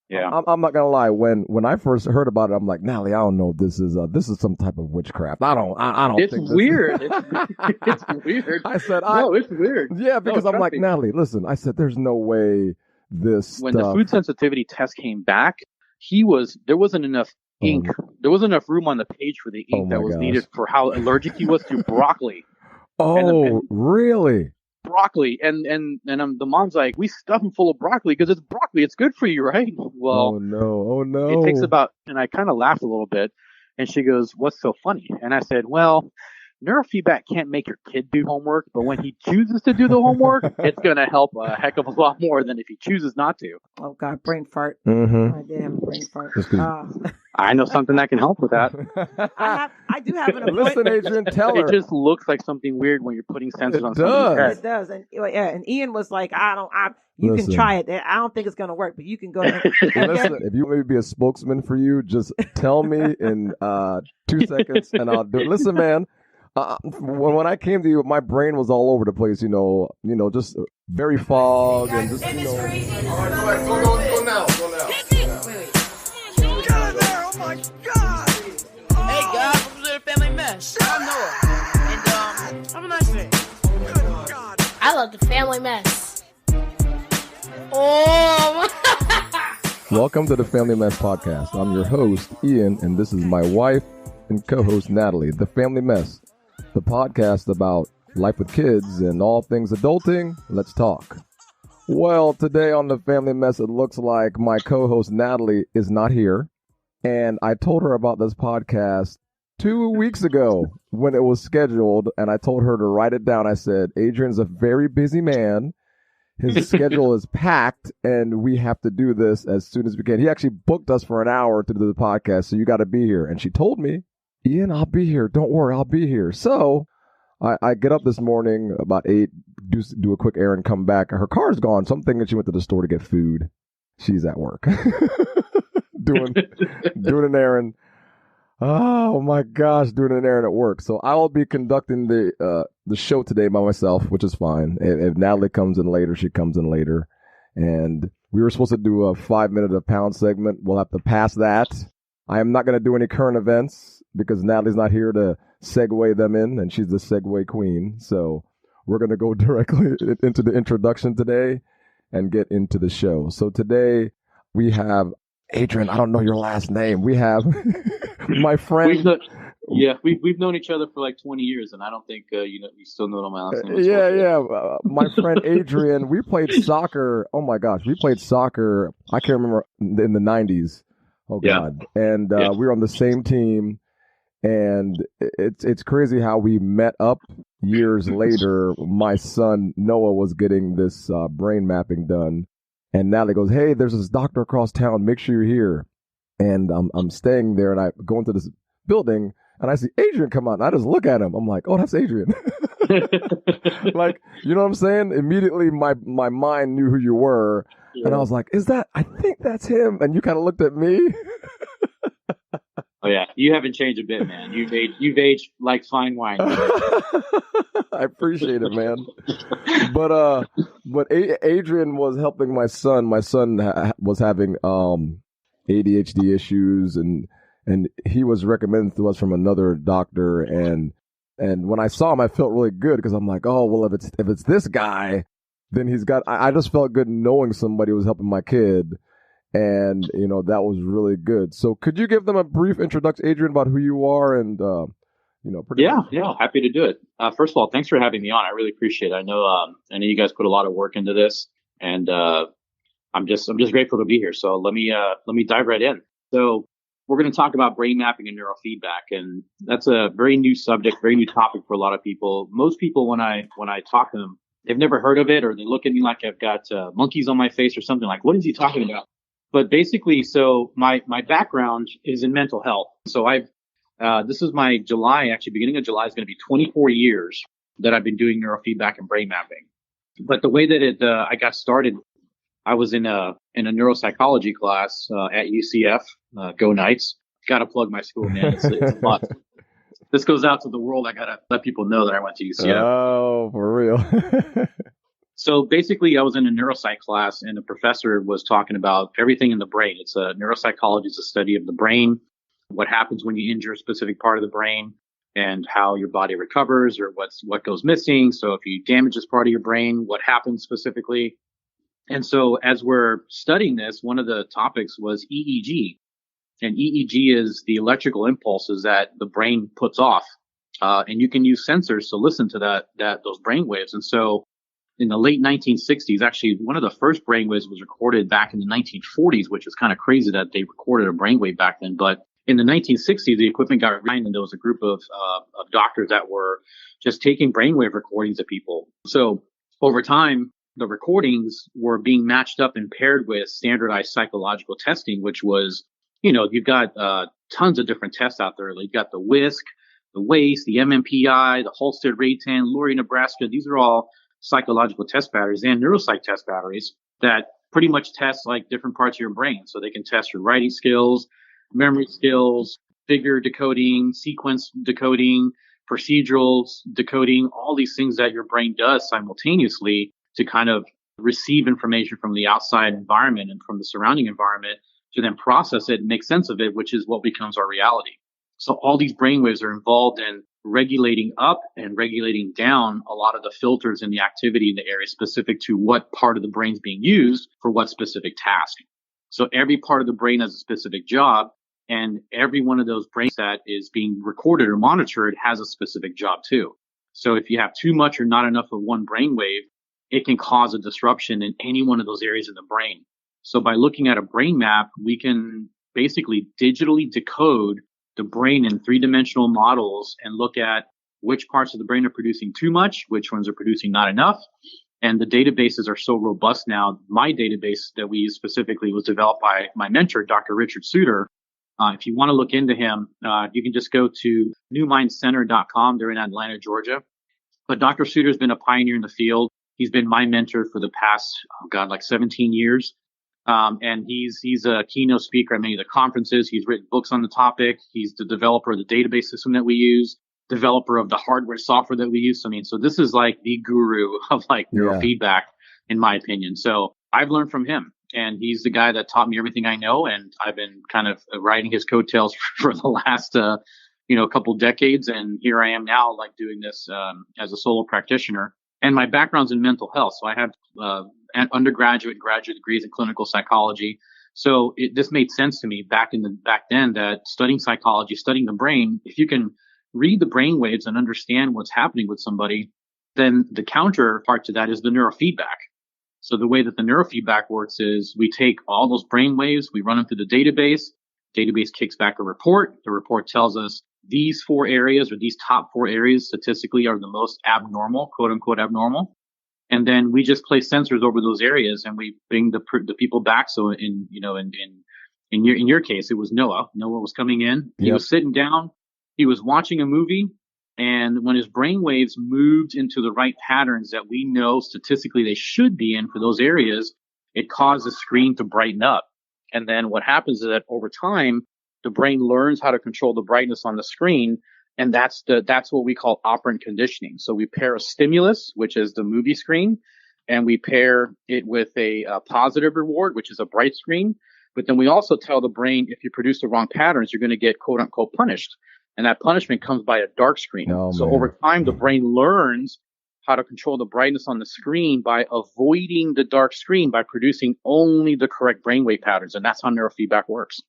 Yeah. I'm not gonna lie. When I first heard about it, I'm like, Natalie, I don't know. If this is some type of witchcraft. I don't It's think this. weird. It's weird. I said, No, it's weird. yeah, No, because I'm trust like, me. Natalie, listen. I said, there's no way this When the stuff. food sensitivity test came back, there wasn't enough ink. There wasn't enough room on the page for the ink that was needed for how allergic he was to broccoli. Oh, really? Broccoli and the mom's like, we stuff him full of broccoli because it's broccoli, it's good for you, right? Well, oh no, it takes about, and I kind of laughed a little bit, and she goes, what's so funny? And I said, well, neurofeedback can't make your kid do homework, but when he chooses to do the homework, it's going to help a heck of a lot more than if he chooses not to. Oh God, brain fart. Mm-hmm. I did have a brain fart. I know something that can help with that. I do have an appointment. Listen, Adrian, tell her. It just looks like something weird when you're putting sensors on does. somebody's head. It does, and yeah, and Ian was like, you can try it. I don't think it's going to work, but you can go ahead. Listen, if you want me to be a spokesman for you, just tell me in 2 seconds, and I'll do it. Listen, man. When I came to you, my brain was all over the place. Just very fog and just. All right, go now. Oh my God! Hey guys, welcome to the Family Mess. I'm Noah, and have a nice day. Good God! I love the Family Mess. Oh. Welcome to the Family Mess Podcast. I'm your host, Ian, and this is my wife and co-host, Natalie. The Family Mess, the podcast about life with kids and all things adulting. Let's talk. Well, today on the Family Mess, it looks like my co-host, Natalie, is not here. And I told her about this podcast 2 weeks ago when it was scheduled, and I told her to write it down. I said, Adrian's a very busy man. His schedule is packed, and we have to do this as soon as we can. He actually booked us for an hour to do the podcast, so you got to be here. And she told me, Ian, I'll be here. Don't worry, I'll be here. So I get up this morning about 8, do a quick errand, come back. Her car's gone, so I'm thinking she went to the store to get food. She's at work. doing an errand. Oh my gosh, doing an errand at work. So I will be conducting the show today by myself, which is fine. If Natalie comes in later, she comes in later. And we were supposed to do a 5-minute of pound segment. We'll have to pass that. I am not going to do any current events because Natalie's not here to segue them in, and she's the segue queen. So we're going to go directly into the introduction today and get into the show. So today we have Adrian, I don't know your last name. We have my friend. We've known each other for like 20 years, and I don't think you still know my last name. My friend Adrian. We played soccer. Oh my gosh, we played soccer. I can't remember in the 90s. Oh God, and we were on the same team, and it's crazy how we met up years later. My son Noah was getting this brain mapping done. And Natalie goes, hey, there's this doctor across town. Make sure you're here. And I'm staying there, and I go into this building, and I see Adrian come out. And I just look at him. I'm like, oh, that's Adrian. Like, you know what I'm saying? Immediately, my mind knew who you were. Yeah. And I was like, I think that's him. And you kind of looked at me. Oh, yeah. You haven't changed a bit, man. You've aged like fine wine. I appreciate it, man. But Adrian was helping my son. My son was having ADHD issues, and he was recommended to us from another doctor. And when I saw him, I felt really good because I'm like, oh well, if it's this guy, then he's got. I just felt good knowing somebody was helping my kid. And, that was really good. So could you give them a brief introduction, Adrian, about who you are and, happy to do it. First of all, thanks for having me on. I really appreciate it. I know you guys put a lot of work into this, and I'm just grateful to be here. So let me dive right in. So we're going to talk about brain mapping and neurofeedback, and that's a very new subject, very new topic for a lot of people. Most people, when I talk to them, they've never heard of it, or they look at me like I've got monkeys on my face or something. Like, what is he talking about? But basically, so my background is in mental health. So this is my beginning of July is going to be 24 years that I've been doing neurofeedback and brain mapping. But the way that I got started, I was in a neuropsychology class at UCF. Go Knights! Got to plug my school, man. It's a lot. This goes out to the world. I got to let people know that I went to UCF. Oh, for real. So basically, I was in a neuropsych class, and the professor was talking about everything in the brain. It's a neuropsychology is a study of the brain, what happens when you injure a specific part of the brain, and how your body recovers or what goes missing. So if you damage this part of your brain, what happens specifically? And so as we're studying this, one of the topics was EEG, and EEG is the electrical impulses that the brain puts off, and you can use sensors to listen to those brain waves. And so in the late 1960s, actually, one of the first brainwaves was recorded back in the 1940s, which is kind of crazy that they recorded a brainwave back then. But in the 1960s, the equipment got refined, and there was a group of doctors that were just taking brainwave recordings of people. So over time, the recordings were being matched up and paired with standardized psychological testing, which was, you've got tons of different tests out there. Like you've got the WISC, the WACE, the MMPI, the Halstead Raytan, Lurie, Nebraska. These are all psychological test batteries and neuropsych test batteries that pretty much test like different parts of your brain. So they can test your writing skills, memory skills, figure decoding, sequence decoding, procedurals decoding, all these things that your brain does simultaneously to kind of receive information from the outside environment and from the surrounding environment to then process it and make sense of it, which is what becomes our reality. So all these brainwaves are involved in regulating up and regulating down a lot of the filters and the activity in the area specific to what part of the brain is being used for what specific task. So every part of the brain has a specific job, and every one of those brains that is being recorded or monitored has a specific job too. So if you have too much or not enough of one brainwave, it can cause a disruption in any one of those areas in the brain. So by looking at a brain map, we can basically digitally decode the brain in three-dimensional models and look at which parts of the brain are producing too much, which ones are producing not enough. And the databases are so robust now. My database that we use specifically was developed by my mentor, Dr. Richard Suter. If you want to look into him, you can just go to newmindcenter.com. They're in Atlanta, Georgia. But Dr. Suter's been a pioneer in the field. He's been my mentor for the past, 17 years. And he's a keynote speaker at many of the conferences. He's written books on the topic. He's the developer of the database system that we use, developer of the hardware software that we use. So this is like the guru of neurofeedback, in my opinion. So I've learned from him, and he's the guy that taught me everything I know. And I've been kind of riding his coattails for the last, couple decades. And here I am now, doing this, as a solo practitioner. And my background's in mental health. So I have, undergraduate and graduate degrees in clinical psychology. So this made sense to me back then that studying psychology, studying the brain, if you can read the brain waves and understand what's happening with somebody, then the counterpart to that is the neurofeedback. So the way that the neurofeedback works is we take all those brain waves, we run them through the database kicks back a report. The report tells us these 4 areas or these top 4 areas statistically are the most abnormal, quote unquote abnormal. And then we just place sensors over those areas and we bring the people back. So in your case, it was Noah. Noah was coming in. He was sitting down. He was watching a movie. And when his brain waves moved into the right patterns that we know statistically they should be in for those areas, it caused the screen to brighten up. And then what happens is that over time, the brain learns how to control the brightness on the screen. And that's what we call operant conditioning. So we pair a stimulus, which is the movie screen, and we pair it with a positive reward, which is a bright screen. But then we also tell the brain, if you produce the wrong patterns, you're going to get quote unquote punished. And that punishment comes by a dark screen. So over time, the brain learns how to control the brightness on the screen by avoiding the dark screen by producing only the correct brainwave patterns. And that's how neurofeedback works.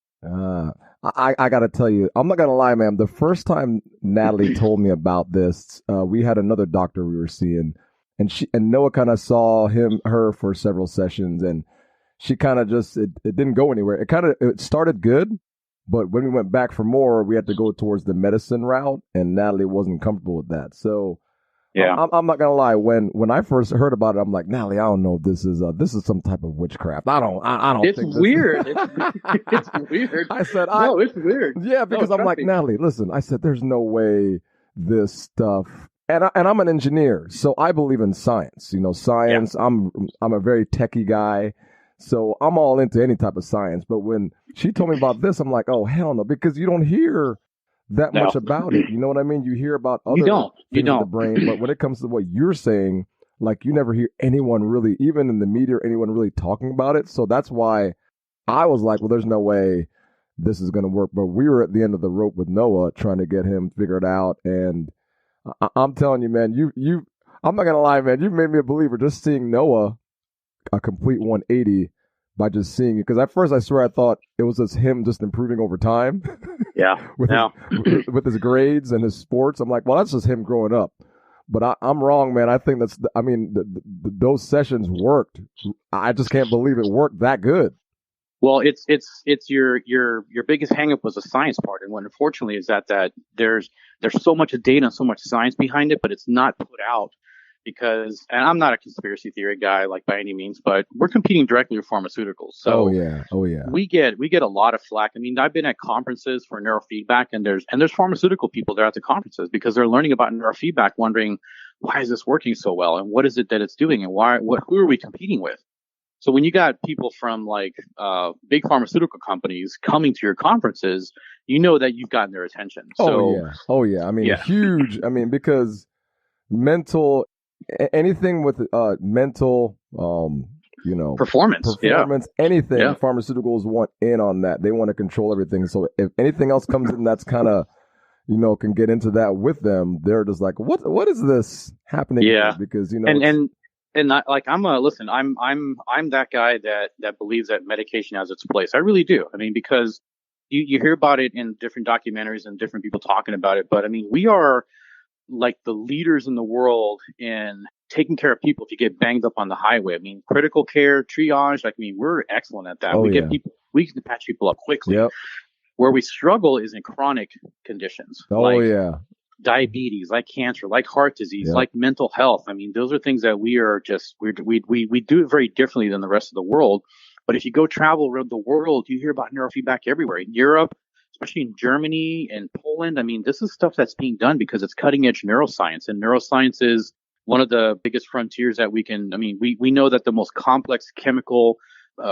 I got to tell you, I'm not going to lie, man. The first time Natalie told me about this, we had another doctor we were seeing, and Noah kind of saw her for several sessions, and she kind of just, it didn't go anywhere. It started good, but when we went back for more, we had to go towards the medicine route, and Natalie wasn't comfortable with that. So yeah, I'm not gonna lie. When I first heard about it, I'm like, Natalie, I don't know if this is some type of witchcraft. I don't. It's think weird. It's weird. I said, no, it's weird. Yeah, because I'm like, Natalie, listen. I said, there's no way this stuff. And I'm an engineer, so I believe in science. Science. Yeah. I'm a very techie guy, so I'm all into any type of science. But when she told me about this, I'm like, oh hell no, because you don't hear that much about it. You know what I mean? You hear about other things in the brain, but when it comes to what you're saying, like you never hear anyone really, even in the media, or anyone really talking about it. So that's why I was like, well, there's no way this is going to work. But we were at the end of the rope with Noah trying to get him figured out. And I'm telling you, man, I'm not going to lie, man, you've made me a believer just seeing Noah a complete 180 by just seeing it. Because at first, I swear I thought it was just him just improving over time. Yeah. with his grades and his sports. I'm like, well, that's just him growing up. But I'm wrong, man. I think those sessions worked. I just can't believe it worked that good. Well, it's your biggest hangup was the science part, and what unfortunately is that there's so much data and so much science behind it, but it's not put out because, and I'm not a conspiracy theory guy like by any means, but we're competing directly with pharmaceuticals. So oh yeah, we get a lot of flack. I mean, I've been at conferences for neurofeedback, and there's pharmaceutical people there at the conferences because they're learning about neurofeedback, wondering why is this working so well, and what is it that it's doing, and who are we competing with? So when you got people from like big pharmaceutical companies coming to your conferences, you know that you've gotten their attention. So, oh yeah. I mean, huge. I mean, because anything with mental, performance, anything, pharmaceuticals want in on that. They want to control everything. So if anything else comes in, that's kind of, can get into that with them. They're just like, what is this happening? Yeah, here? Because And I'm that guy that believes that medication has its place. I really do. I mean, because you hear about it in different documentaries and different people talking about it. But I mean, we are like the leaders in the world in taking care of people if you get banged up on the highway. I mean, critical care, triage. We're excellent at that. We can patch people up quickly. Yep. Where we struggle is in chronic conditions. Diabetes, like cancer, like heart disease, like mental health. I mean, those are things that we do it very differently than the rest of the world. But if you go travel around the world, you hear about neurofeedback everywhere. In Europe, especially in Germany and Poland, I mean, this is stuff that's being done because it's cutting edge neuroscience. And neuroscience is one of the biggest frontiers that we know that the most complex chemical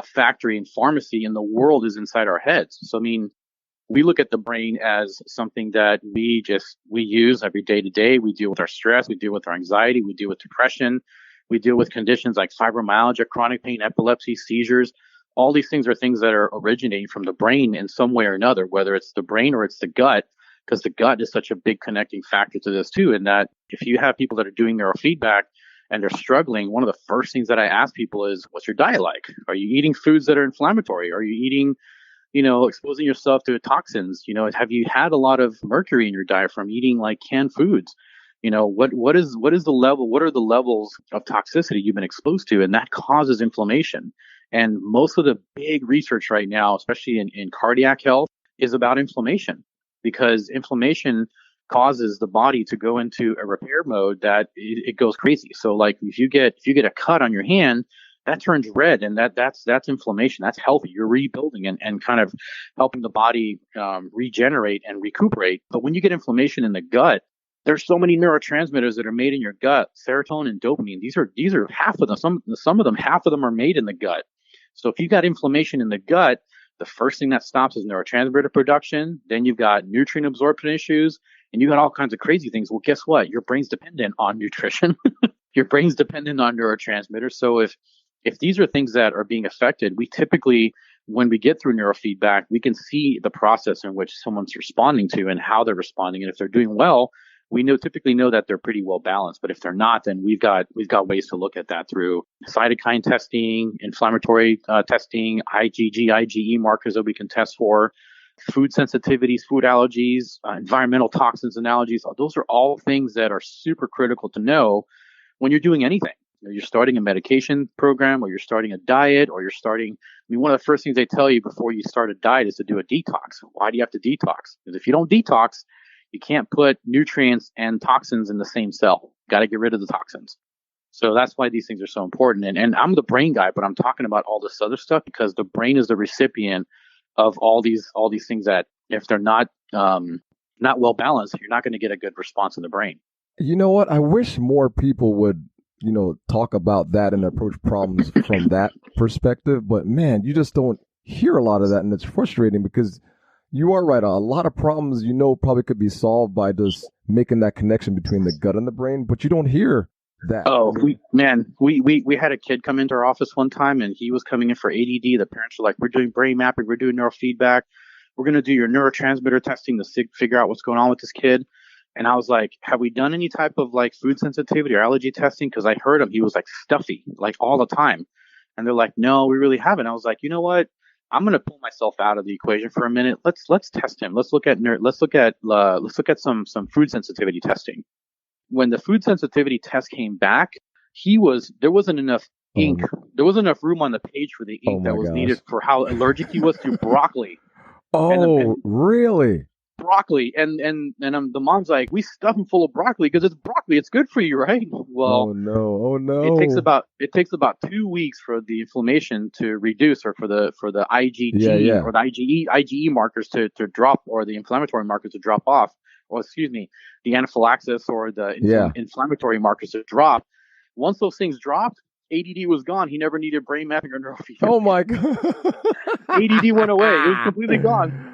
factory and pharmacy in the world is inside our heads. So, I mean, we look at the brain as something that we use every day to day. We deal with our stress. We deal with our anxiety. We deal with depression. We deal with conditions like fibromyalgia, chronic pain, epilepsy, seizures. All these things are things that are originating from the brain in some way or another, whether it's the brain or it's the gut, because the gut is such a big connecting factor to this too. And that if you have people that are doing neurofeedback and they're struggling, one of the first things that I ask people is, what's your diet like? Are you eating foods that are inflammatory? Are you eating exposing yourself to toxins? Have you had a lot of mercury in your diet from eating like canned foods? What is the level? What are the levels of toxicity you've been exposed to? And that causes inflammation. And most of the big research right now, especially in cardiac health, is about inflammation, because inflammation causes the body to go into a repair mode that it goes crazy. So like if you get a cut on your hand, that turns red, and that's inflammation. That's healthy. You're rebuilding and kind of helping the body regenerate and recuperate. But when you get inflammation in the gut, there's so many neurotransmitters that are made in your gut, serotonin and dopamine. These are half of them. Half of them are made in the gut. So if you got inflammation in the gut, the first thing that stops is neurotransmitter production. Then you've got nutrient absorption issues, and you got all kinds of crazy things. Well, guess what? Your brain's dependent on nutrition. Your brain's dependent on neurotransmitters. So if these are things that are being affected, we typically, when we get through neurofeedback, we can see the process in which someone's responding to and how they're responding. And if they're doing well, we typically know that they're pretty well balanced. But if they're not, then we've got ways to look at that through cytokine testing, inflammatory testing, IgG, IgE markers that we can test for, food sensitivities, food allergies, environmental toxins and allergies. Those are all things that are super critical to know when you're doing anything. You're starting a medication program, or you're starting a diet, or one of the first things they tell you before you start a diet is to do a detox. Why do you have to detox? Because if you don't detox, you can't put nutrients and toxins in the same cell. Got to get rid of the toxins. So that's why these things are so important. And I'm the brain guy, but I'm talking about all this other stuff because the brain is the recipient of all these things that if they're not well balanced, you're not going to get a good response in the brain. You know what? I wish more people would talk about that and approach problems from that perspective. But man, you just don't hear a lot of that. And it's frustrating because you are right. A lot of problems, probably could be solved by just making that connection between the gut and the brain, but you don't hear that? Oh, we had a kid come into our office one time, and he was coming in for ADD. The parents were like, "We're doing brain mapping, we're doing neurofeedback, we're going to do your neurotransmitter testing to figure out what's going on with this kid." And I was like, "Have we done any type of like food sensitivity or allergy testing?" Because I heard him, he was like stuffy, like all the time. And they're like, "No, we really haven't." I was like, "You know what? I'm going to pull myself out of the equation for a minute. Let's test him. Let's look at some food sensitivity testing." When the food sensitivity test came back, there wasn't enough ink. There wasn't enough room on the page for the ink that was needed for how allergic he was to broccoli. Oh, really? Broccoli. And the mom's like, "We stuff him full of broccoli because it's broccoli. It's good for you, right?" Well, oh no. It takes about 2 weeks for the inflammation to reduce, or for the IgG or the IgE markers to drop, or the inflammatory markers to drop off. Or excuse me, the anaphylaxis or the inflammatory markers to drop. Once those things dropped, ADD was gone. He never needed brain mapping or neurofeedback. Oh my God. ADD went away. It was completely gone.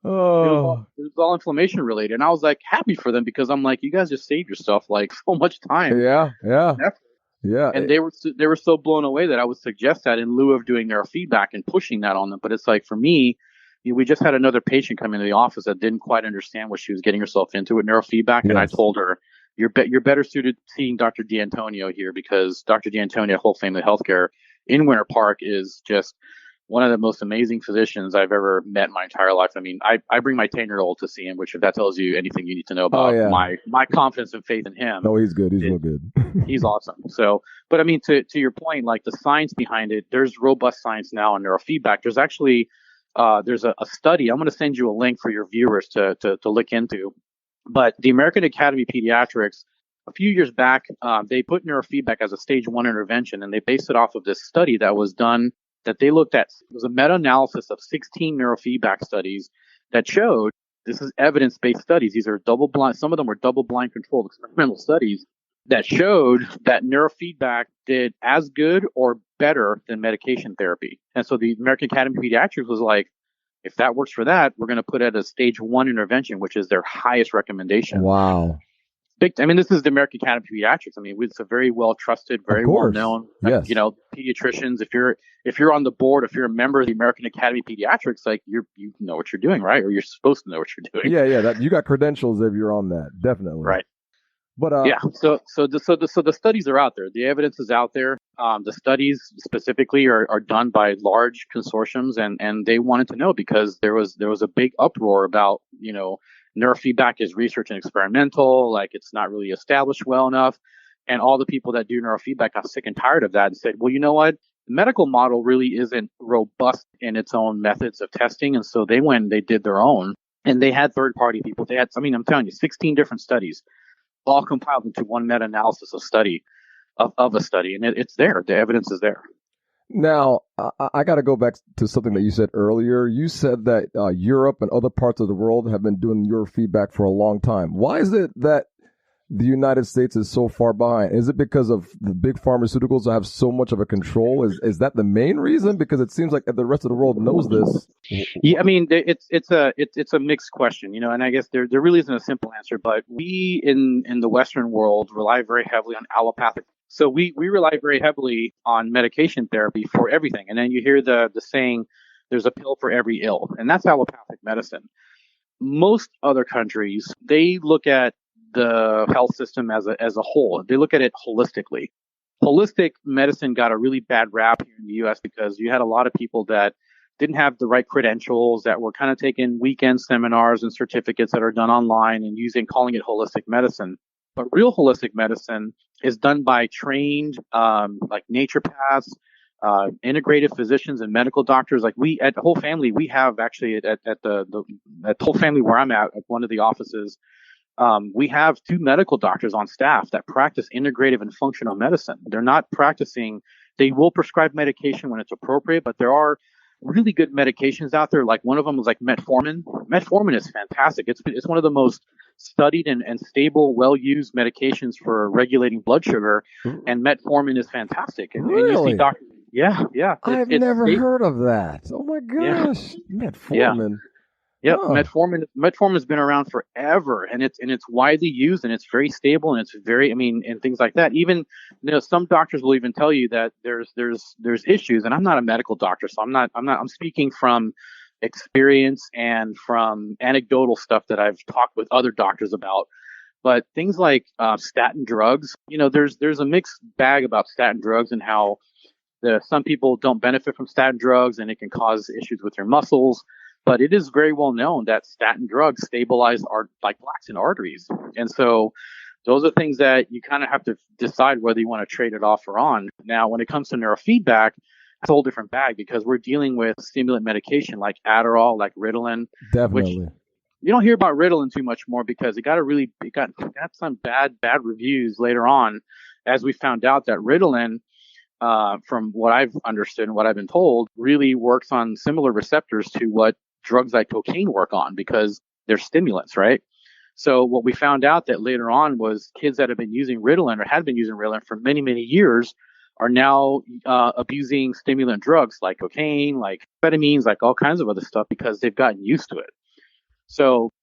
It was all inflammation related. And I was like happy for them, because I'm like, you guys just saved yourself like so much time. Yeah. And they were so blown away that I would suggest that in lieu of doing neurofeedback and pushing that on them. But it's like, for me, we just had another patient come into the office that didn't quite understand what she was getting herself into with neurofeedback. Yes. And I told her, you're better suited seeing Dr. D'Antonio here, because Dr. D'Antonio at Whole Family Healthcare in Winter Park is just one of the most amazing physicians I've ever met in my entire life. I mean, I bring my 10-year-old to see him, which, if that tells you anything you need to know about my confidence and faith in him. No, he's good. He's real good. He's awesome. So, but I mean, to your point, like the science behind it, there's robust science now on neurofeedback. There's actually there's a study. I'm going to send you a link for your viewers to look into. But the American Academy of Pediatrics, a few years back, they put neurofeedback as a stage 1 intervention, and they based it off of this study that was done, that they looked at. It was a meta-analysis of 16 neurofeedback studies that showed, this is evidence-based studies. These are double-blind. Some of them were double-blind controlled experimental studies that showed that neurofeedback did as good or better than medication therapy. And so the American Academy of Pediatrics was like, if that works for that, we're going to put it as a stage 1 intervention, which is their highest recommendation. Wow. I mean, this is the American Academy of Pediatrics. I mean, it's a very well trusted, very well known. Yes. Pediatricians. If you're on the board, if you're a member of the American Academy of Pediatrics, like you know what you're doing, right? Or you're supposed to know what you're doing. Yeah. You got credentials if you're on that, definitely. Right. But So the studies are out there. The evidence is out there. The studies specifically are done by large consortiums, and they wanted to know, because there was a big uproar about, neurofeedback is research and experimental, like it's not really established well enough. And all the people that do neurofeedback got sick and tired of that and said, well, you know what? The medical model really isn't robust in its own methods of testing. And so they did their own, and they had third-party people. I'm telling you, 16 different studies, all compiled into one meta-analysis of a study. And it's there. The evidence is there. Now, I got to go back to something that you said earlier. You said that Europe and other parts of the world have been doing neurofeedback for a long time. Why is it that the United States is so far behind? Is it because of the big pharmaceuticals that have so much of a control? Is that the main reason? Because it seems like the rest of the world knows this. Yeah, I mean, it's a mixed question, and I guess there really isn't a simple answer. But we in the Western world rely very heavily on allopathic. So we rely very heavily on medication therapy for everything. And then you hear the saying, there's a pill for every ill, and that's allopathic medicine. Most other countries, they look at the health system as a whole. They look at it holistically. Holistic medicine got a really bad rap here in the U.S. because you had a lot of people that didn't have the right credentials, that were kind of taking weekend seminars and certificates that are done online and calling it holistic medicine. But real holistic medicine is done by trained, like naturopaths, integrative physicians and medical doctors. Like we at Whole Family, we have actually at Whole Family where I'm at one of the offices, we have 2 medical doctors on staff that practice integrative and functional medicine. They're not practicing. They will prescribe medication when it's appropriate, but there are really good medications out there. Like one of them is like metformin. Metformin is fantastic. It's one of the most studied and stable, well-used medications for regulating blood sugar, and metformin is fantastic. And really? And you see doctors, yeah. I've never heard of that. Oh my gosh, metformin. Yep, Oh. metformin has been around forever, and it's widely used, and it's very stable, and it's very, and things like that. Even, some doctors will even tell you that there's issues, and I'm not a medical doctor, so I'm speaking from experience and from anecdotal stuff that I've talked with other doctors about. But things like statin drugs, there's a mixed bag about statin drugs and how some people don't benefit from statin drugs, and it can cause issues with your muscles. But it is very well known that statin drugs stabilize like plaques in arteries. And so those are things that you kind of have to decide whether you want to trade it off or on. Now, when it comes to neurofeedback, it's a whole different bag because we're dealing with stimulant medication like Adderall, like Ritalin. Definitely. Which you don't hear about Ritalin too much more because it got some bad reviews later on, as we found out that Ritalin, from what I've understood and what I've been told, really works on similar receptors to what drugs like cocaine work on because they're stimulants, right? So what we found out that later on was kids that have been using Ritalin or had been using Ritalin for many, many years are now abusing stimulant drugs like cocaine, like amphetamines, like all kinds of other stuff because they've gotten used to it. So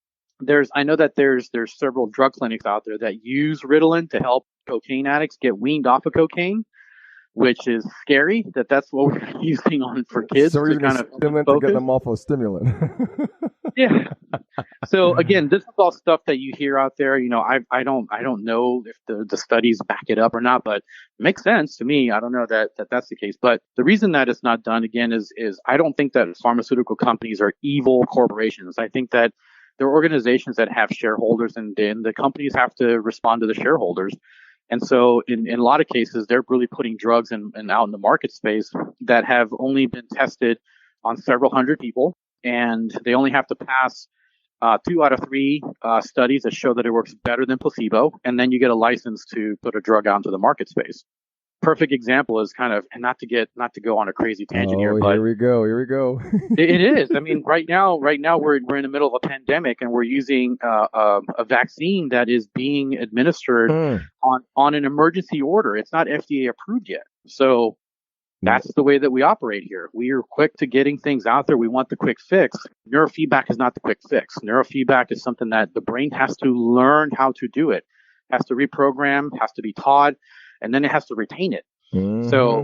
I know that there's several drug clinics out there that use Ritalin to help cocaine addicts get weaned off of cocaine, which is scary that's what we're using on for kids. So we're using a stimulant to get them off of stimulant. Yeah. So again, this is all stuff that you hear out there. I don't know if the studies back it up or not, but it makes sense to me. I don't know that that's the case. But the reason that it's not done again is I don't think that pharmaceutical companies are evil corporations. I think that they're organizations that have shareholders, and then the companies have to respond to the shareholders. And so in a lot of cases, they're really putting drugs and out in the market space that have only been tested on several hundred people. And they only have to pass 2 out of 3 studies that show that it works better than placebo. And then you get a license to put a drug out into the market space. Perfect example is kind of, and not to go on a crazy tangent here, but here we go. It is. I mean, right now we're in the middle of a pandemic, and we're using a vaccine that is being administered on an emergency order. It's not FDA approved yet. So that's the way that we operate here. We are quick to getting things out there. We want the quick fix. Neurofeedback is not the quick fix. Neurofeedback is something that the brain has to learn how to do it, has to reprogram, has to be taught, and then it has to retain it. Mm-hmm. So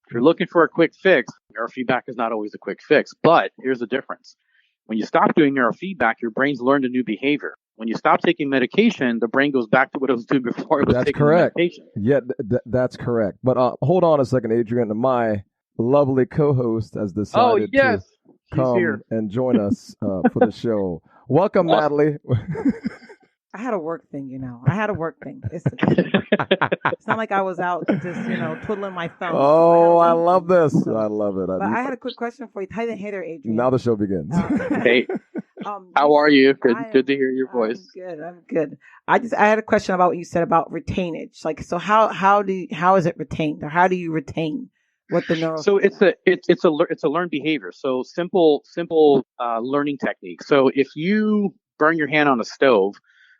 if you're looking for a quick fix, neurofeedback is not always a quick fix. But here's the difference. When you stop doing neurofeedback, your brain's learned a new behavior. When you stop taking medication, the brain goes back to what it was doing before it was taking medication. Yeah, that's correct. But hold on a second, Adrian. My lovely co-host has decided to come and join us for the show. Welcome, Natalie. I had a work thing, I had a work thing. It's not like I was out just, twiddling my thumbs. Oh, I love this. I love it. But I had a quick question for you. Hey there, Adrian. Now the show begins. Hey, how are you? Good to hear your voice. I'm good. I had a question about what you said about retainage. Like, so how is it retained, or how do you retain what the neural? So it's a learned behavior. So simple learning technique. So if you burn your hand on a stove,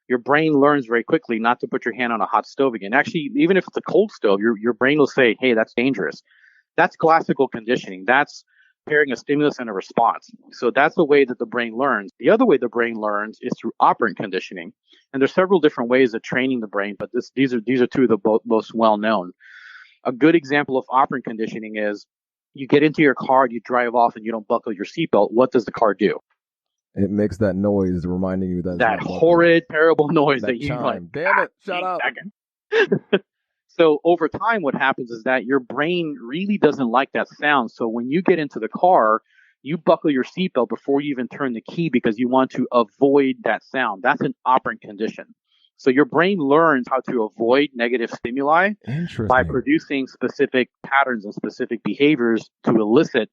your brain learns very quickly not to put your hand on a hot stove again. Actually, even if it's a cold stove, your brain will say, hey, that's dangerous. That's classical conditioning. That's pairing a stimulus and a response. So that's the way that the brain learns. The other way the brain learns is through operant conditioning. And there's several different ways of training the brain, but these are 2 of the most well-known. A good example of operant conditioning is you get into your car, you drive off, and you don't buckle your seatbelt. What does the car do? It makes that noise reminding you that horrid, terrible noise that you like. Damn it, shut up. So over time, what happens is that your brain really doesn't like that sound. So when you get into the car, you buckle your seatbelt before you even turn the key because you want to avoid that sound. That's an operant condition. So your brain learns how to avoid negative stimuli by producing specific patterns and specific behaviors to elicit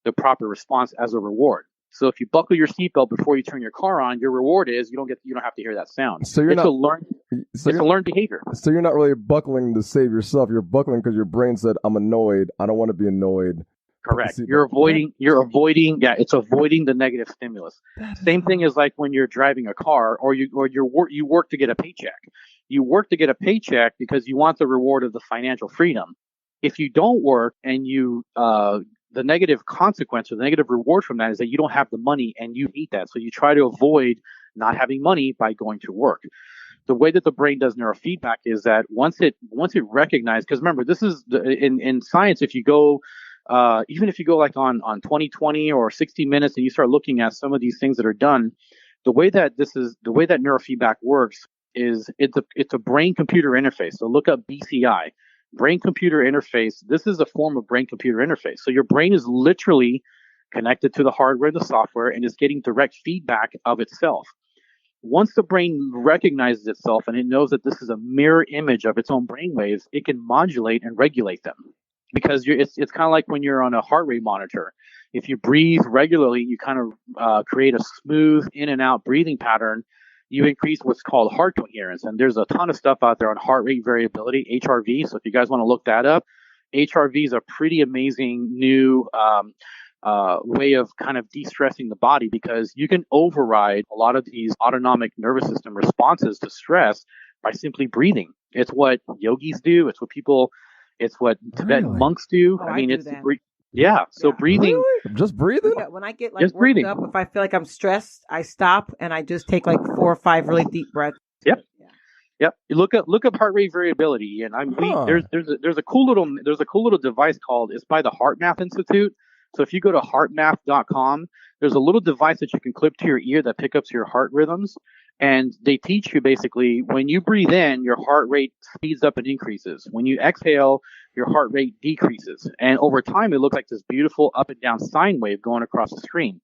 the proper response as a reward. So if you buckle your seatbelt before you turn your car on, your reward is you don't have to hear that sound. So it's a learned behavior. So you're not really buckling to save yourself. You're buckling because your brain said, "I'm annoyed. I don't want to be annoyed." Correct. You're avoiding. Yeah, it's avoiding the negative stimulus. Same thing as like when you're driving a car, or you work to get a paycheck. You work to get a paycheck because you want the reward of the financial freedom. If you don't work and you the negative consequence or the negative reward from that is that you don't have the money and you hate that. So you try to avoid not having money by going to work. The way that the brain does neurofeedback is that once it recognizes, because remember, this is in science, if you go, even if you go like on 2020 or 60 Minutes and you start looking at some of these things that are done, the way that neurofeedback works is it's a brain computer interface. So look up BCI, brain computer interface. This is a form of brain computer interface. So your brain is literally connected to the hardware and the software and is getting direct feedback of itself. Once the brain recognizes itself and it knows that this is a mirror image of its own brain waves, it can modulate and regulate them. Because it's kind of like when you're on a heart rate monitor. If you breathe regularly, you kind of create a smooth in and out breathing pattern. You increase what's called heart coherence. And there's a ton of stuff out there on heart rate variability, HRV. So if you guys want to look that up, HRV is a pretty amazing new way of kind of de-stressing the body, because you can override a lot of these autonomic nervous system responses to stress by simply breathing. It's what yogis do. It's what Tibetan monks do. I mean, So breathing. Really? Just breathing? Yeah, when I get like worked up, if I feel like I'm stressed, I stop and I just take like 4 or 5 really deep breaths. Yep. Yep. You look up heart rate variability, and there's a cool little device called, it's by the HeartMath Institute. So if you go to heartmath.com, there's a little device that you can clip to your ear that picks up your heart rhythms. And they teach you basically, when you breathe in, your heart rate speeds up and increases. When you exhale, your heart rate decreases. And over time, it looks like this beautiful up and down sine wave going across the screen.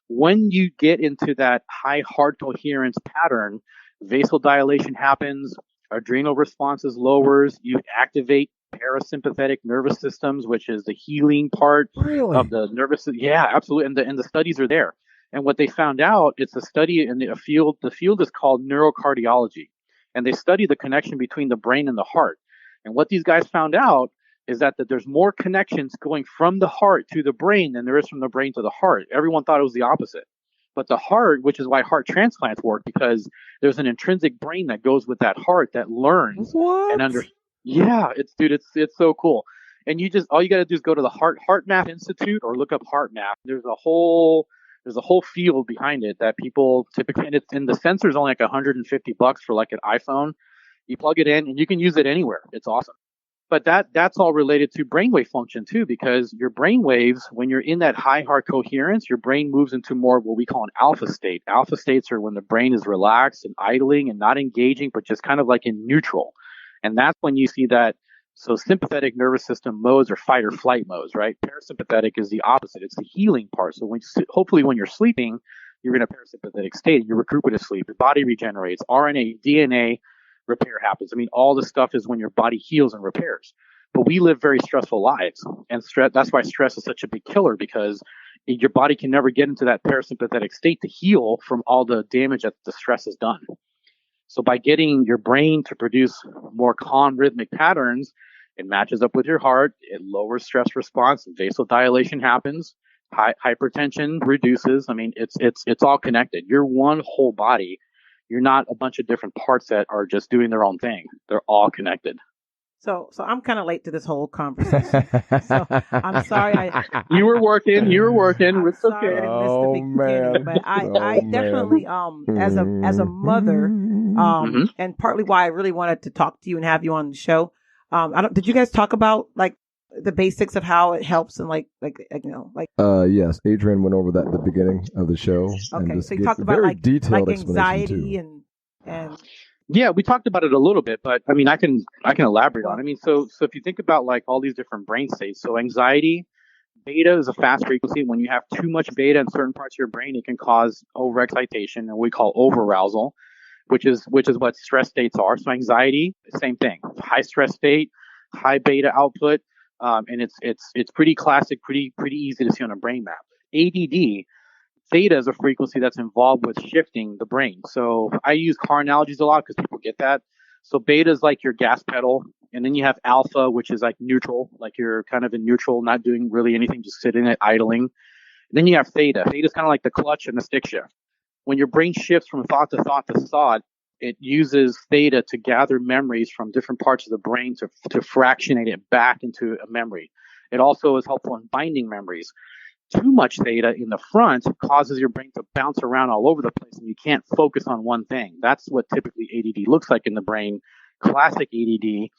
When you get into that high heart coherence pattern, vasodilation happens, adrenal responses lowers, you activate parasympathetic nervous systems, which is the healing part of the nervous system. Yeah, absolutely. And the studies are there. And what they found out, it's a study in a field. The field is called neurocardiology, and they study the connection between the brain and the heart. And what these guys found out is that there's more connections going from the heart to the brain than there is from the brain to the heart. Everyone thought it was the opposite. But the heart, which is why heart transplants work, because there's an intrinsic brain that goes with that heart that learns and understands. Yeah, it's so cool. And all you got to do is go to the HeartMath Institute or look up HeartMath. There's a whole field behind it that people typically, and the sensor's only like $150 for like an iPhone. You plug it in and you can use it anywhere. It's awesome. But that's all related to brainwave function too, because your brain waves, when you're in that high heart coherence, your brain moves into more what we call an alpha state. Alpha states are when the brain is relaxed and idling and not engaging, but just kind of like in neutral. And that's when you see that. So sympathetic nervous system modes are fight or flight modes, right? Parasympathetic is the opposite. It's the healing part. So hopefully when you're sleeping, you're in a parasympathetic state. You're recuperative sleep. Your body regenerates. RNA, DNA repair happens. I mean, all this stuff is when your body heals and repairs. But we live very stressful lives. And that's why stress is such a big killer, because your body can never get into that parasympathetic state to heal from all the damage that the stress has done. So by getting your brain to produce more calm rhythmic patterns, it matches up with your heart, it lowers stress response, vasodilation happens, hypertension reduces. I mean, it's all connected. You're one whole body. You're not a bunch of different parts that are just doing their own thing. They're all connected. So I'm kind of late to this whole conversation. So I'm sorry. You were working. It's sorry okay. I missed the beginning, but I definitely, as a mother, and partly why I really wanted to talk to you and have you on the show. Did you guys talk about like the basics of how it helps and yes, Adrian went over that at the beginning of the show. Okay, and so you talked about like anxiety and. Yeah, we talked about it a little bit, but I mean, I can elaborate on it. I mean, so if you think about like all these different brain states, so anxiety, beta is a fast frequency. When you have too much beta in certain parts of your brain, it can cause overexcitation, and we call overarousal, which is what stress states are. So anxiety, same thing, high stress state, high beta output, and it's pretty classic, pretty easy to see on a brain map. ADD. Theta is a frequency that's involved with shifting the brain. So I use car analogies a lot because people get that. So beta is like your gas pedal. And then you have alpha, which is like neutral, like you're kind of in neutral, not doing really anything, just sitting there idling. And then you have theta. Theta is kind of like the clutch and the stick shift. When your brain shifts from thought to thought to thought, it uses theta to gather memories from different parts of the brain to fractionate it back into a memory. It also is helpful in binding memories. Too much theta in the front causes your brain to bounce around all over the place and you can't focus on one thing. That's what typically ADD looks like in the brain. Classic ADD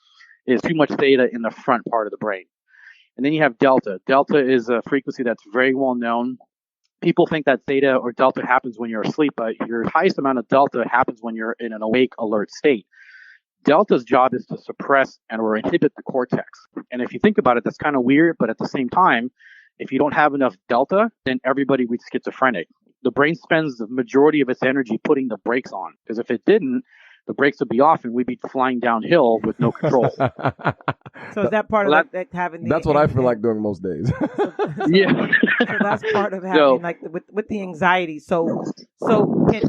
is too much theta in the front part of the brain. And then you have delta. Delta is a frequency that's very well known. People think that theta or delta happens when you're asleep, but your highest amount of delta happens when you're in an awake, alert state. Delta's job is to suppress and or inhibit the cortex. And if you think about it, that's kind of weird, but at the same time, if you don't have enough delta, then everybody would be schizophrenic. The brain spends the majority of its energy putting the brakes on, because if it didn't, the brakes would be off and we'd be flying downhill with no control. So is that part of that having the... That's what I feel like doing most days. Yeah. So that's part of having like with the anxiety. So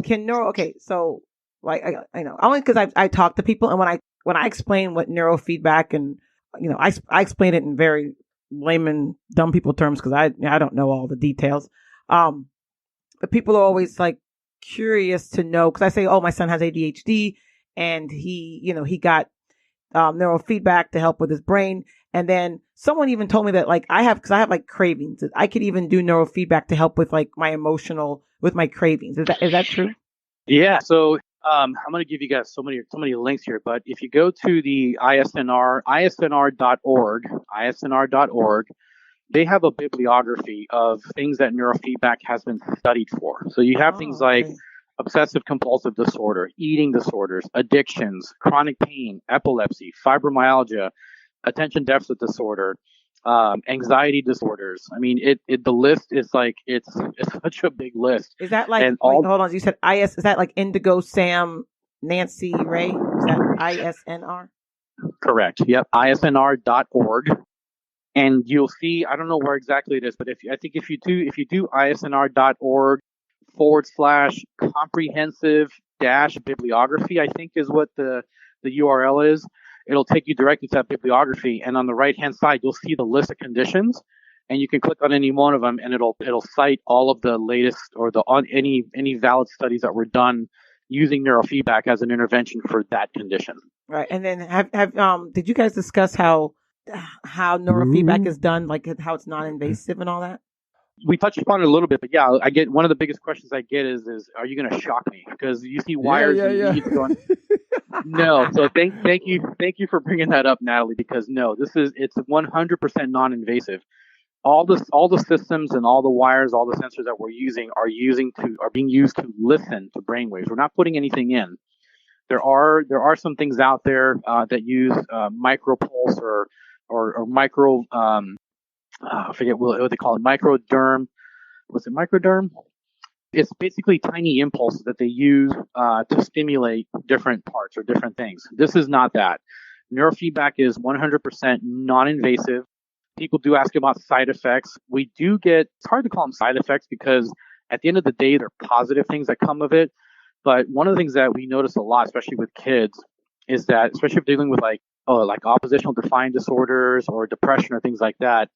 can neuro... Okay, so like I know only because I talk to people, and when I explain what neurofeedback and I explain it in very layman dumb people terms because I don't know all the details. But people are always like curious to know, because I say, oh, my son has ADHD and he got neurofeedback to help with his brain. And then someone even told me that like I have like cravings. I could even do neurofeedback to help with like my with my cravings. Is that true? Yeah. So I'm going to give you guys so many links here, but if you go to the isnr.org, they have a bibliography of things that neurofeedback has been studied for. So you have things like obsessive compulsive disorder, eating disorders, addictions, chronic pain, epilepsy, fibromyalgia, attention deficit disorder, anxiety disorders. I mean, the list is like, it's such a big list. Is that like, hold on, you said is that like Indigo Sam Nancy Ray? Is that ISNR? Correct. Yep. ISNR.org. And you'll see, I don't know where exactly it is, but if you do isnr.org/comprehensive-bibliography, I think is what the URL is. It'll take you directly to that bibliography, and on the right-hand side, you'll see the list of conditions, and you can click on any one of them, and it'll cite all of the latest or any valid studies that were done using neurofeedback as an intervention for that condition. Right, and then did you guys discuss how neurofeedback is done, like how it's non-invasive and all that? We touched upon it a little bit, but yeah, I get one of the biggest questions I get is are you going to shock me? Because you see wires and you going. No, so thank you for bringing that up, Natalie. Because no, it's 100% non-invasive. All the systems and all the wires, all the sensors that we're using are being used to listen to brainwaves. We're not putting anything in. There are some things out there that use micropulse or micro. I forget what they call it. Microderm. Was it microderm? It's basically tiny impulses that they use to stimulate different parts or different things. This is not that. Neurofeedback is 100% non-invasive. People do ask about side effects. It's hard to call them side effects because at the end of the day, they're positive things that come of it. But one of the things that we notice a lot, especially with kids, is that, especially if dealing with like oppositional defiant disorders or depression or things like that,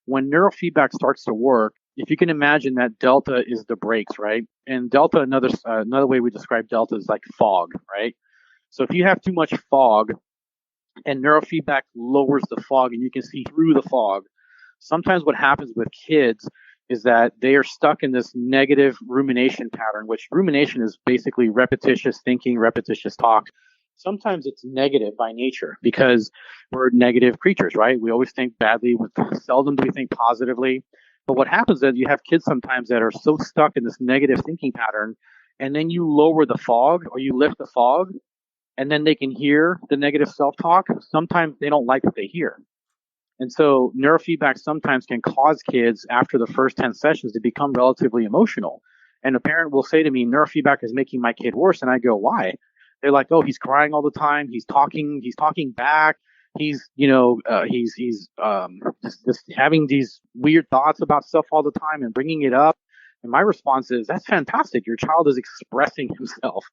when neurofeedback starts to work, if you can imagine that delta is the brakes, right? And delta, another way we describe delta is like fog, right? So if you have too much fog and neurofeedback lowers the fog and you can see through the fog, sometimes what happens with kids is that they are stuck in this negative rumination pattern, which rumination is basically repetitious thinking, repetitious talk. Sometimes it's negative by nature because we're negative creatures, right? We always think badly. Seldom do we think positively. But what happens is you have kids sometimes that are so stuck in this negative thinking pattern, and then you lower the fog or you lift the fog, and then they can hear the negative self-talk. Sometimes they don't like what they hear. And so neurofeedback sometimes can cause kids after the first 10 sessions to become relatively emotional. And a parent will say to me, neurofeedback is making my kid worse. And I go, why? They're like, oh, he's crying all the time. He's talking back. He's just having these weird thoughts about stuff all the time and bringing it up. And my response is, that's fantastic. Your child is expressing himself.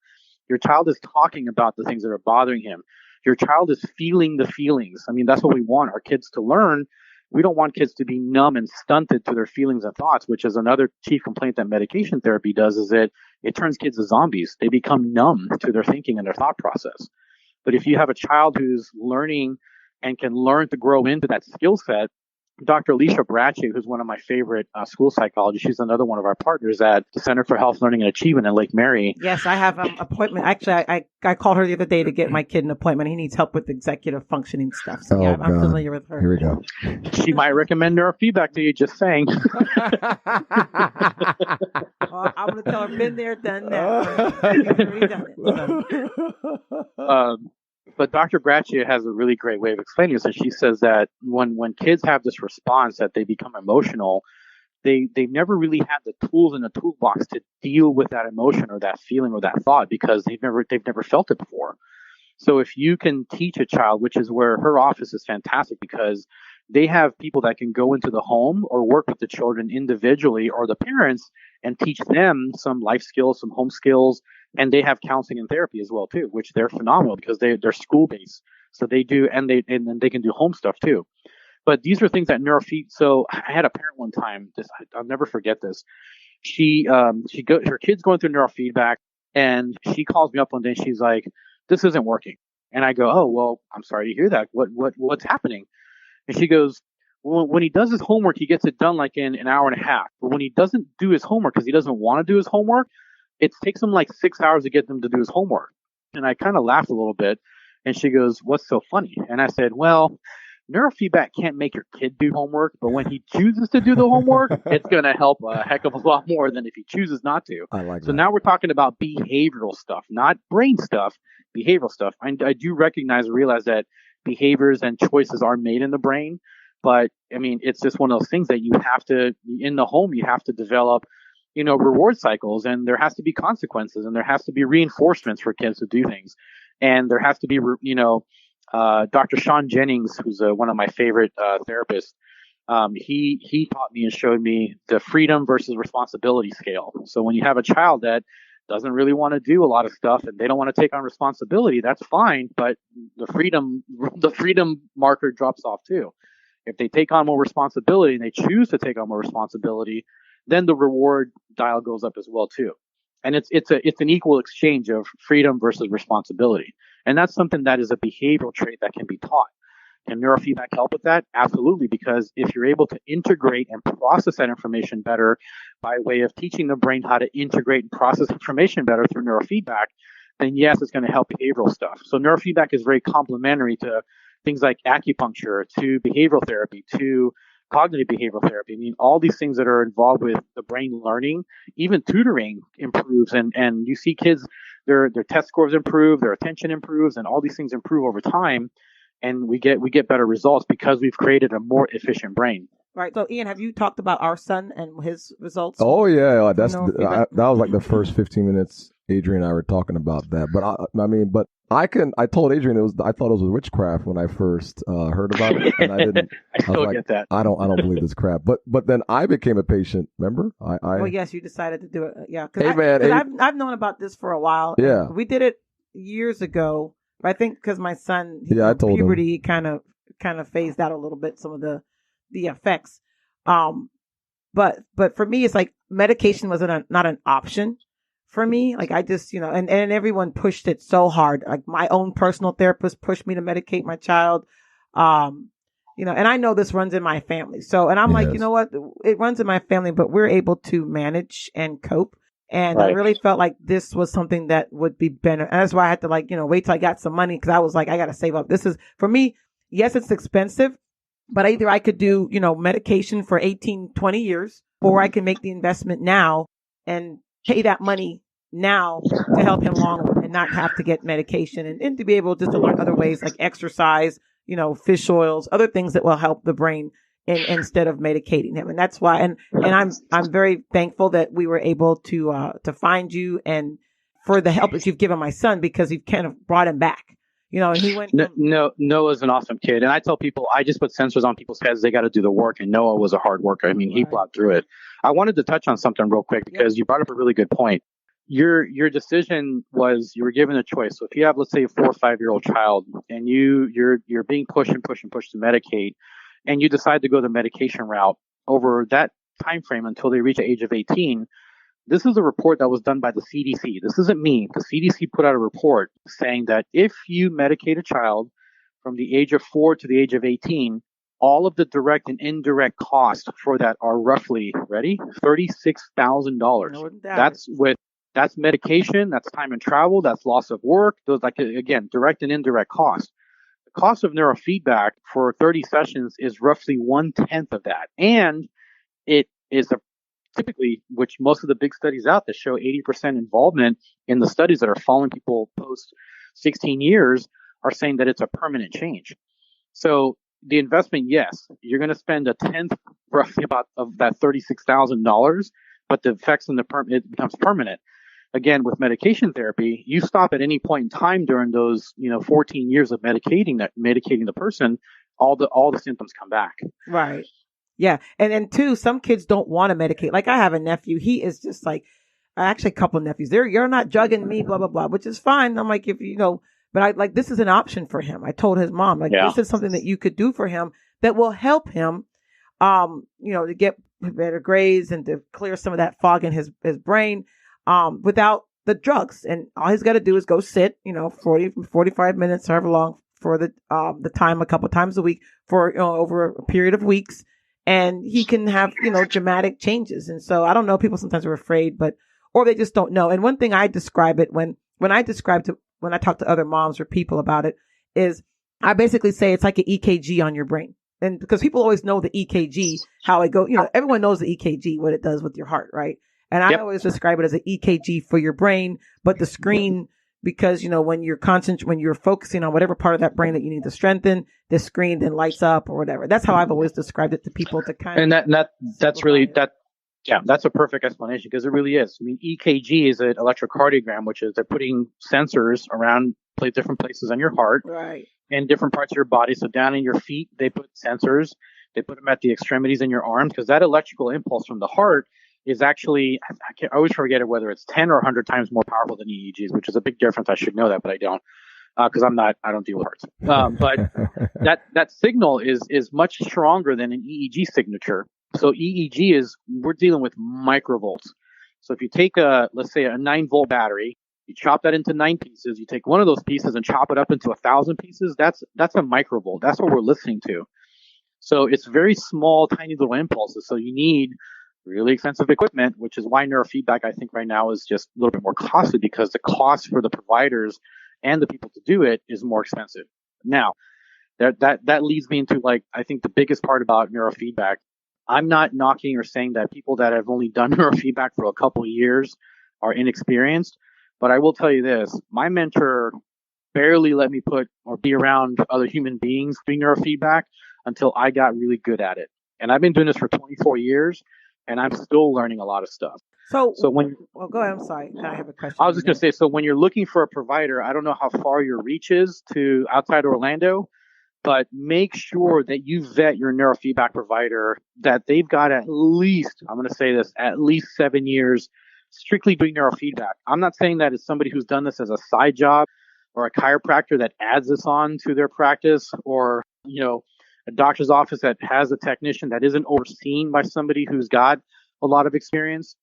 Your child is talking about the things that are bothering him. Your child is feeling the feelings. I mean, that's what we want our kids to learn. We don't want kids to be numb and stunted to their feelings and thoughts, which is another chief complaint that medication therapy does, is that it turns kids to zombies. They become numb to their thinking and their thought process. But if you have a child who's learning and can learn to grow into that skill set, Dr. Alicia Bracci, who's one of my favorite school psychologists. She's another one of our partners at the Center for Health, Learning, and Achievement in Lake Mary. Yes, I have an appointment. Actually, I called her the other day to get my kid an appointment. He needs help with executive functioning stuff. So yeah, I'm familiar with her. Here we go. She might recommend neurofeedback to you, just saying. Well, I'm going to tell her, been there, done that. She's already done it. So. But Dr. Braccia has a really great way of explaining this. And she says that when kids have this response that they become emotional, they never really had the tools in the toolbox to deal with that emotion or that feeling or that thought because they've never felt it before. So if you can teach a child, which is where her office is fantastic because they have people that can go into the home or work with the children individually or the parents and teach them some life skills, some home skills, and they have counseling and therapy as well too, which they're phenomenal because they're school based. So they do, and then they can do home stuff too. But these are things that neurofeed. So I had a parent one time. I'll never forget this. Her kid's going through neurofeedback, and she calls me up one day. And she's like, "This isn't working." And I go, "Oh well, I'm sorry to hear that. What's happening?" And she goes, "Well, when he does his homework, he gets it done like in an hour and a half. But when he doesn't do his homework because he doesn't want to do his homework, it takes him like 6 hours to get them to do his homework." And I kind of laughed a little bit. And she goes, "What's so funny?" And I said, "Well, neurofeedback can't make your kid do homework, but when he chooses to do the homework, it's going to help a heck of a lot more than if he chooses not to." I like so that. Now we're talking about behavioral stuff, not brain stuff, behavioral stuff. I do recognize and realize that behaviors and choices are made in the brain. But I mean, it's just one of those things that you have to, in the home, you have to develop, reward cycles, and there has to be consequences, and there has to be reinforcements for kids to do things. And there has to be, Dr. Sean Jennings, who's one of my favorite therapists, he taught me and showed me the freedom versus responsibility scale. So when you have a child that doesn't really want to do a lot of stuff and they don't want to take on responsibility, that's fine. But the freedom marker drops off too. If they take on more responsibility and they choose to take on more responsibility, then the reward dial goes up as well too. And it's an equal exchange of freedom versus responsibility. And that's something that is a behavioral trait that can be taught. Can neurofeedback help with that? Absolutely, because if you're able to integrate and process that information better by way of teaching the brain how to integrate and process information better through neurofeedback, then yes, it's going to help behavioral stuff. So neurofeedback is very complementary to things like acupuncture, to behavioral therapy, to cognitive behavioral therapy. I mean, all these things that are involved with the brain learning, even tutoring improves, and you see kids, their test scores improve, their attention improves, and all these things improve over time, and we get better results because we've created a more efficient brain. Right. So, Ian, have you talked about our son and his results? Oh yeah, that was like the first 15 minutes. Adrian and I were talking about that, but I told Adrian I thought it was witchcraft when I first heard about it, and I didn't. I still get that. I don't believe this crap. But then I became a patient. Remember? Well, yes, you decided to do it. Yeah. I've known about this for a while. Yeah. We did it years ago. I think because my son, I told puberty kind of phased out a little bit, some of the effects. But for me, it's like medication was not an option for me. Like I just, and everyone pushed it so hard. Like my own personal therapist pushed me to medicate my child. And I know this runs in my family. So, and I'm like, you know what? It runs in my family, but we're able to manage and cope. And right. I really felt like this was something that would be better. And that's why I had to wait till I got some money. Cause I was like, I got to save up. This is for me. Yes, it's expensive, but either I could do, medication for 18, 20 years, or I can make the investment now and pay that money now to help him longer and not have to get medication and to be able just to learn other ways like exercise, fish oils, other things that will help the brain instead of medicating him. And that's why, and I'm very thankful that we were able to find you and for the help that you've given my son because you've kind of brought him back. And he went. Noah's an awesome kid. And I tell people, I just put sensors on people's heads. They got to do the work. And Noah was a hard worker. I mean, he plowed through it. I wanted to touch on something real quick because you brought up a really good point. Your decision was you were given a choice. So if you have, let's say, a 4 or 5 year old child and you're being pushed to medicate, and you decide to go the medication route over that time frame until they reach the age of 18, this is a report that was done by the CDC. This isn't me. The CDC put out a report saying that if you medicate a child from the age of 4 to the age of 18, all of the direct and indirect costs for that are roughly, ready, $36,000. That's medication, that's time and travel, that's loss of work. Those, like, again, direct and indirect costs. The cost of neurofeedback for 30 sessions is roughly 1/10 of that. And it is typically, which most of the big studies out that show 80% involvement in the studies that are following people post 16 years are saying that it's a permanent change. So the investment, yes, you're going to spend 1/10 roughly about of that $36,000, but the effects in it becomes permanent. Again, with medication therapy, you stop at any point in time during those 14 years of medicating the person, all the symptoms come back. Right. Yeah. And two, some kids don't want to medicate. Like, I have a nephew. He is just like, actually a couple of nephews. You're not drugging me, blah, blah, blah, which is fine. I'm like, but this is an option for him. I told his mom, this is something that you could do for him that will help him, to get better grades and to clear some of that fog in his brain, without the drugs. And all he's got to do is go sit, 45 minutes, however long, for the time, a couple of times a week for, over a period of weeks. And he can have, dramatic changes. And so I don't know, people sometimes are afraid, or they just don't know. And one thing I describe it when I talk to other moms or people about it is I basically say it's like an EKG on your brain. And because people always know the EKG, how it goes, everyone knows the EKG, what it does with your heart, right? And I always describe it as an EKG for your brain, but the screen, because, when you're focusing on whatever part of that brain that you need to strengthen, the screen then lights up or whatever. That's how I've always described it to people to kind of. And that's a perfect explanation, because it really is. I mean, EKG is an electrocardiogram, which is they're putting sensors around different places on your heart, right, and different parts of your body. So down in your feet, they put sensors. They put them at the extremities in your arms, because that electrical impulse from the heart is actually, I always forget it, whether it's 10 or 100 times more powerful than EEGs, which is a big difference. I should know that, but I don't, because I don't deal with hearts. But that signal is much stronger than an EEG signature. So EEG we're dealing with microvolts. So if you take let's say a 9-volt battery, you chop that into 9 pieces, you take one of those pieces and chop it up into 1,000 pieces, that's a microvolt. That's what we're listening to. So it's very small, tiny little impulses. So you need really expensive equipment, which is why neurofeedback, I think right now, is just a little bit more costly, because the cost for the providers and the people to do it is more expensive. Now, that leads me into, I think the biggest part about neurofeedback. I'm not knocking or saying that people that have only done neurofeedback for a couple of years are inexperienced, but I will tell you this: my mentor barely let me be around other human beings doing neurofeedback until I got really good at it. And I've been doing this for 24 years. And I'm still learning a lot of stuff. So go ahead. I'm sorry. I have a question. I was just going to say, so when you're looking for a provider, I don't know how far your reach is to outside Orlando, but make sure that you vet your neurofeedback provider, that they've got at least 7 years strictly doing neurofeedback. I'm not saying that it's somebody who's done this as a side job, or a chiropractor that adds this on to their practice, or, a doctor's office that has a technician that isn't overseen by somebody who's got a lot of experience.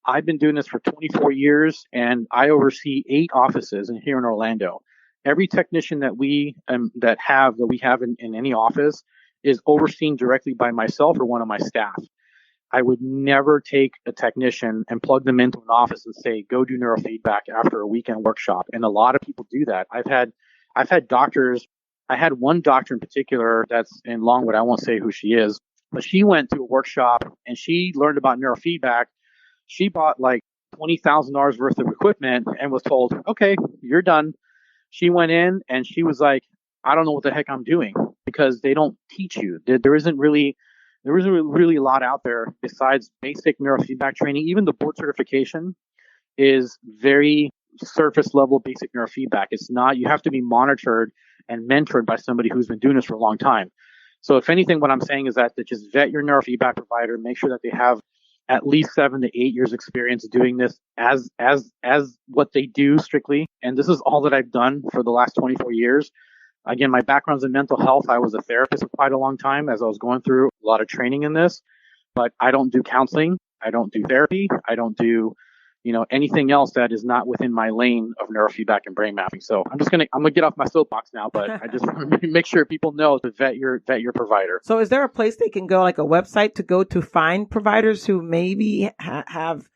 I've been doing this for 24 years, and I oversee 8 offices here in Orlando. Every technician that we have in any office is overseen directly by myself or one of my staff. I would never take a technician and plug them into an office and say, go do neurofeedback after a weekend workshop. And a lot of people do that. I've had doctors. I had one doctor in particular that's in Longwood. I won't say who she is, but she went to a workshop and she learned about neurofeedback. She bought $20,000 worth of equipment and was told, okay, you're done. She went in and she was like, I don't know what the heck I'm doing, because they don't teach you. There isn't really a lot out there besides basic neurofeedback training. Even the board certification is very surface level basic neurofeedback. It's not, you have to be monitored and mentored by somebody who's been doing this for a long time. So if anything, what I'm saying is that just vet your neurofeedback provider, make sure that they have at least 7 to 8 years experience doing this as what they do strictly. And this is all that I've done for the last 24 years. Again, my background's in mental health. I was a therapist for quite a long time as I was going through a lot of training in this, but I don't do counseling. I don't do therapy. I don't do, anything else that is not within my lane of neurofeedback and brain mapping. So I'm gonna get off my soapbox now, but I just want to make sure people know to vet your provider. So is there a place they can go, like a website to go to find providers who maybe have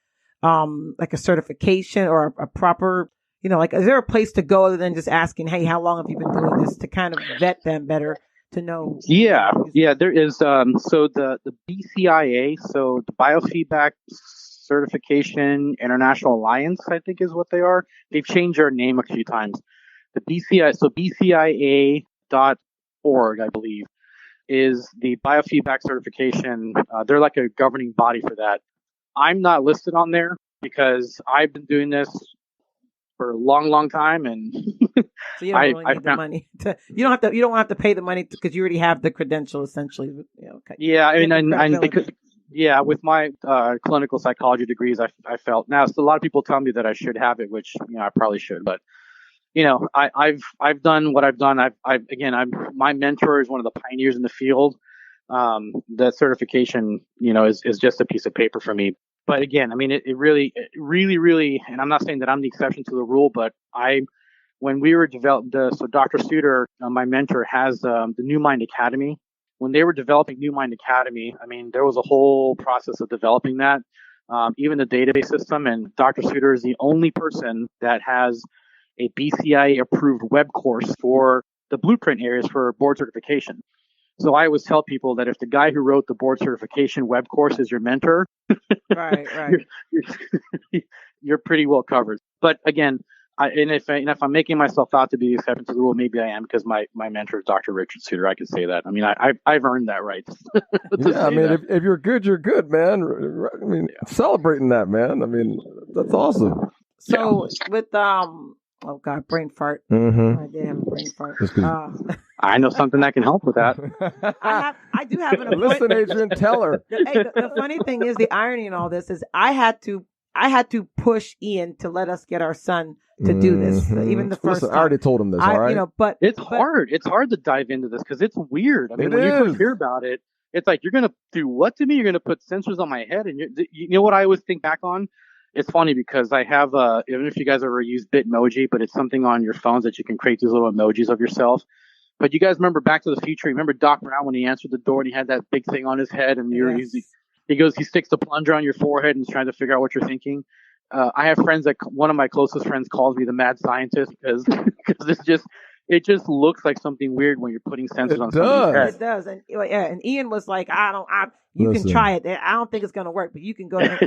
like a certification or a proper, like, is there a place to go other than just asking, hey, how long have you been doing this, to kind of vet them better to know? Yeah, there is. So the BCIA, so the Biofeedback Certification International Alliance, I think is what they are. They've changed their name a few times. The BCI, so BCIA.org, I believe, is the biofeedback certification. They're like a governing body for that. I'm not listed on there because I've been doing this for a long, long time, and so you don't really need the money. You don't have to pay the money because you already have the credential, essentially. Okay. Yeah, I mean, and because. Yeah, with my clinical psychology degrees, I felt now. So a lot of people tell me that I should have it, which I probably should. But I've done what I've done. My mentor is one of the pioneers in the field. The certification, is just a piece of paper for me. But again, I mean, it really, and I'm not saying that I'm the exception to the rule, but when we were developed, so Dr. Suter, my mentor, has the New Mind Academy. When they were developing New Mind Academy, I mean, there was a whole process of developing that, even the database system. And Dr. Suter is the only person that has a BCIA approved web course for the blueprint areas for board certification. So I always tell people that if the guy who wrote the board certification web course is your mentor, right. you're pretty well covered. But again, if I'm making myself out to be the exception to the rule, maybe I am, because my mentor is Dr. Richard Suter. I can say that. I mean, I've earned that right. Yeah, I mean, if you're good, you're good, man. I mean, celebrating that, man. I mean, that's awesome. So with oh God, brain fart. Mm-hmm. I did have a brain fart. I know something that can help with that. I do have an appointment. Listen, Adrian, tell her. The funny thing is, the irony in all this is I had to push Ian to let us get our son to do this, even the first time. I already told him this, all right? But it's hard. It's hard to dive into this because it's weird. I mean, when you first hear about it, it's like, you're going to do what to me? You're going to put sensors on my head? And you know what I always think back on? It's funny because I have, even if you guys ever use Bitmoji, but it's something on your phones that you can create these little emojis of yourself. But you guys remember Back to the Future? Remember Doc Brown when he answered the door and he had that big thing on his head, and he sticks the plunger on your forehead and is trying to figure out what you're thinking. I have friends one of my closest friends calls me the mad scientist because it just looks like something weird when you're putting sensors on somebody's head. It does. And Ian was like, you can try it. I don't think it's going to work, but you can go ahead.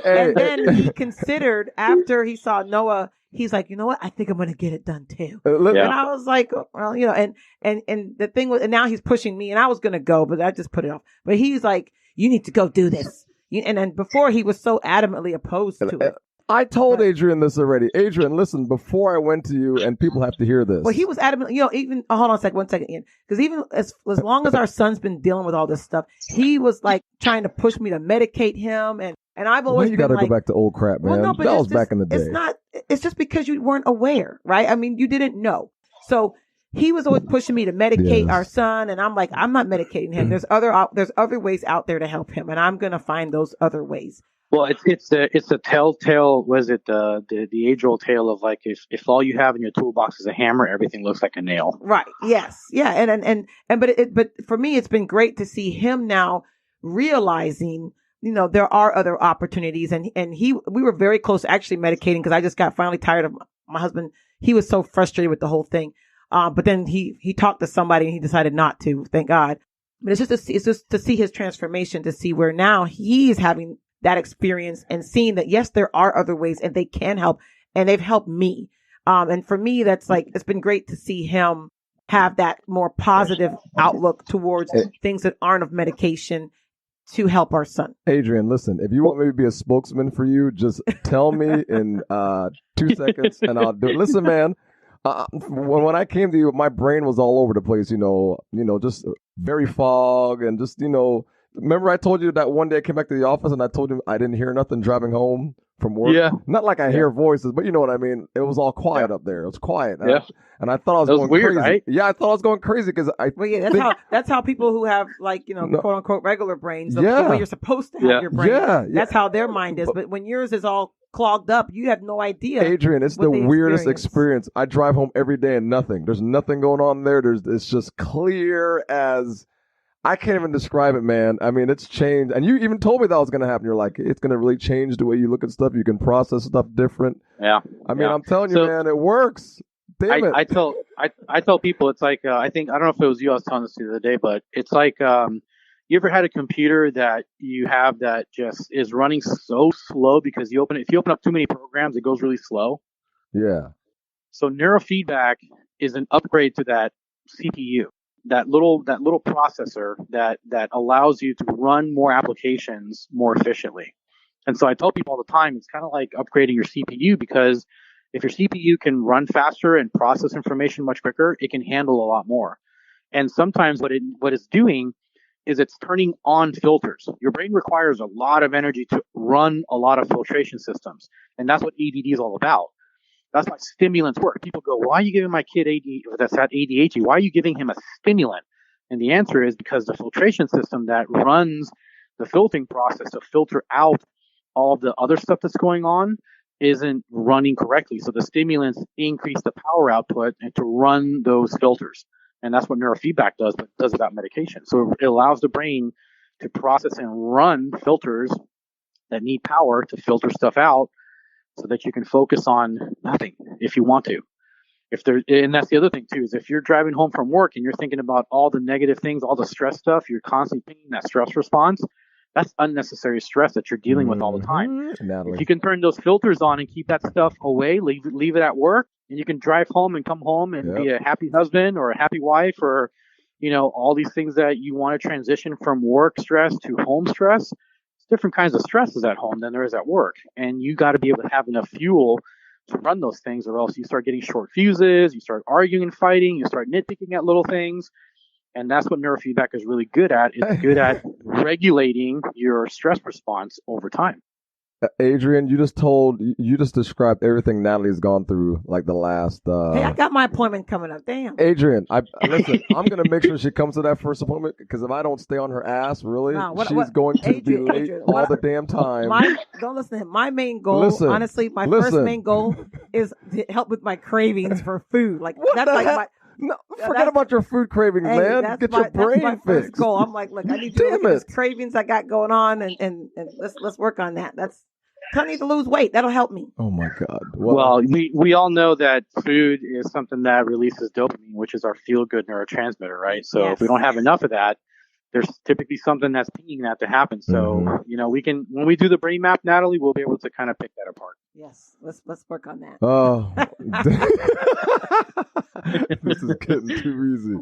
And then he considered, after he saw Noah, he's like, you know what? I think I'm going to get it done too. And I was like, well, and the thing was, and now he's pushing me, and I was going to go, but I just put it off. But he's like, you need to go do this. And then before, he was so adamantly opposed to it. I told Adrian this already. Adrian, listen, before I went to you, and people have to hear this. Well, he was adamant, even, hold on one second, Ian. Because even as long as our son's been dealing with all this stuff, he was like trying to push me to medicate him. And I've always you got to go back to old crap, man. Well, no, that was back in the day. It's just because you weren't aware, right? I mean, you didn't know. So he was always pushing me to medicate our son, and I'm like, I'm not medicating him. There's other ways out there to help him, and I'm gonna find those other ways. Well, it's the telltale. Was it the age old tale of, like, if all you have in your toolbox is a hammer, everything looks like a nail. Right. Yes. Yeah. But for me, it's been great to see him now realizing, there are other opportunities, and we were very close to actually medicating, because I just got finally tired of my husband. He was so frustrated with the whole thing. But then he talked to somebody and he decided not to, thank God. But it's just to see his transformation, to see where now he's having that experience and seeing that, yes, there are other ways and they can help, and they've helped me. And for me, that's like, it's been great to see him have that more positive outlook towards things that aren't of medication to help our son. Adrian, listen, if you want me to be a spokesman for you, just tell me in 2 seconds and I'll do it. Listen, man. When I came to you, my brain was all over the place, just very fog and just, Remember I told you that one day I came back to the office and I told you I didn't hear nothing driving home from work? Yeah. Not like I hear voices, but you know what I mean? It was all quiet up there. It was quiet. And I thought I was going weird, crazy. right? Yeah, I thought I was going crazy because that's how people who have like, quote unquote regular brains, the way you're supposed to have your brain. That's how their mind is. But when yours is all clogged up, you have no idea. Adrian, it's the weirdest experience. I drive home every day and nothing. There's nothing going on there. It's just clear as I can't even describe it, man. I mean, it's changed. And you even told me that was going to happen. You're like, it's going to really change the way you look at stuff. You can process stuff different. Yeah. I mean, I'm telling you, man, it works. Damn it. I tell people, it's like, I don't know if it was you I was telling this the other day, but it's like, you ever had a computer that you have that just is running so slow because if you open up too many programs, it goes really slow? Yeah. So neurofeedback is an upgrade to that CPU. That little processor that allows you to run more applications more efficiently. And so I tell people all the time, it's kind of like upgrading your CPU, because if your CPU can run faster and process information much quicker, it can handle a lot more. And sometimes what it's doing is it's turning on filters. Your brain requires a lot of energy to run a lot of filtration systems. And that's what ADD is all about. That's why stimulants work. People go, why are you giving my kid that's at ADHD? Why are you giving him a stimulant? And the answer is because the filtration system that runs the filtering process to filter out all the other stuff that's going on isn't running correctly. So the stimulants increase the power output and to run those filters. And that's what neurofeedback does, but it does without medication. So it allows the brain to process and run filters that need power to filter stuff out, so that you can focus on nothing if you want to. And that's the other thing too, is if you're driving home from work and you're thinking about all the negative things, all the stress stuff, you're constantly thinking that stress response, that's unnecessary stress that you're dealing with all the time. Natalie. If you can turn those filters on and keep that stuff away, leave it at work, and you can drive home and come home and be a happy husband or a happy wife, or, all these things that you want to transition from work stress to home stress. Different kinds of stresses at home than there is at work. And you got to be able to have enough fuel to run those things, or else you start getting short fuses, you start arguing and fighting, you start nitpicking at little things. And that's what neurofeedback is really good at. It's good at regulating your stress response over time. Adrian, you just described everything Natalie's gone through, like the last. Hey, I got my appointment coming up. Damn. Adrian, listen. I'm gonna make sure she comes to that first appointment, because if I don't stay on her ass, really, she's going to be late all the damn time. Don't listen to him. My main goal, honestly, first main goal is to help with my cravings for food. Like that's like my. No, forget about your food cravings, man. Get your brain fixed. That's my first goal. I'm like, look, I need to look at these cravings I got going on, and let's work on that. I need to lose weight. That'll help me. Oh my God. Well, we all know that food is something that releases dopamine, which is our feel-good neurotransmitter, right? So if we don't have enough of that, there's typically something that's pinging that to happen. So, we can, when we do the brain map, Natalie, we'll be able to kind of pick that apart. Yes. Let's work on that. Oh, this is getting too easy.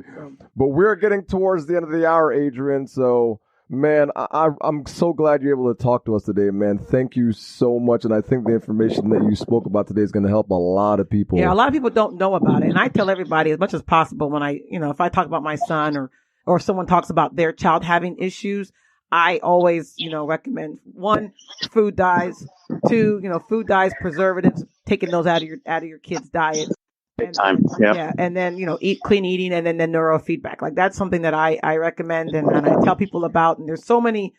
But we're getting towards the end of the hour, Adrian. So, man, I'm so glad you're able to talk to us today, man. Thank you so much. And I think the information that you spoke about today is going to help a lot of people. Yeah, a lot of people don't know about it. And I tell everybody as much as possible when if I talk about my son or if someone talks about their child having issues, I always, recommend 1, food dyes, 2, food dyes, preservatives, taking those out of your kid's diet. Big time. Yeah. And then, eat clean eating, and then the neurofeedback. Like that's something that I recommend and I tell people about. And there's so many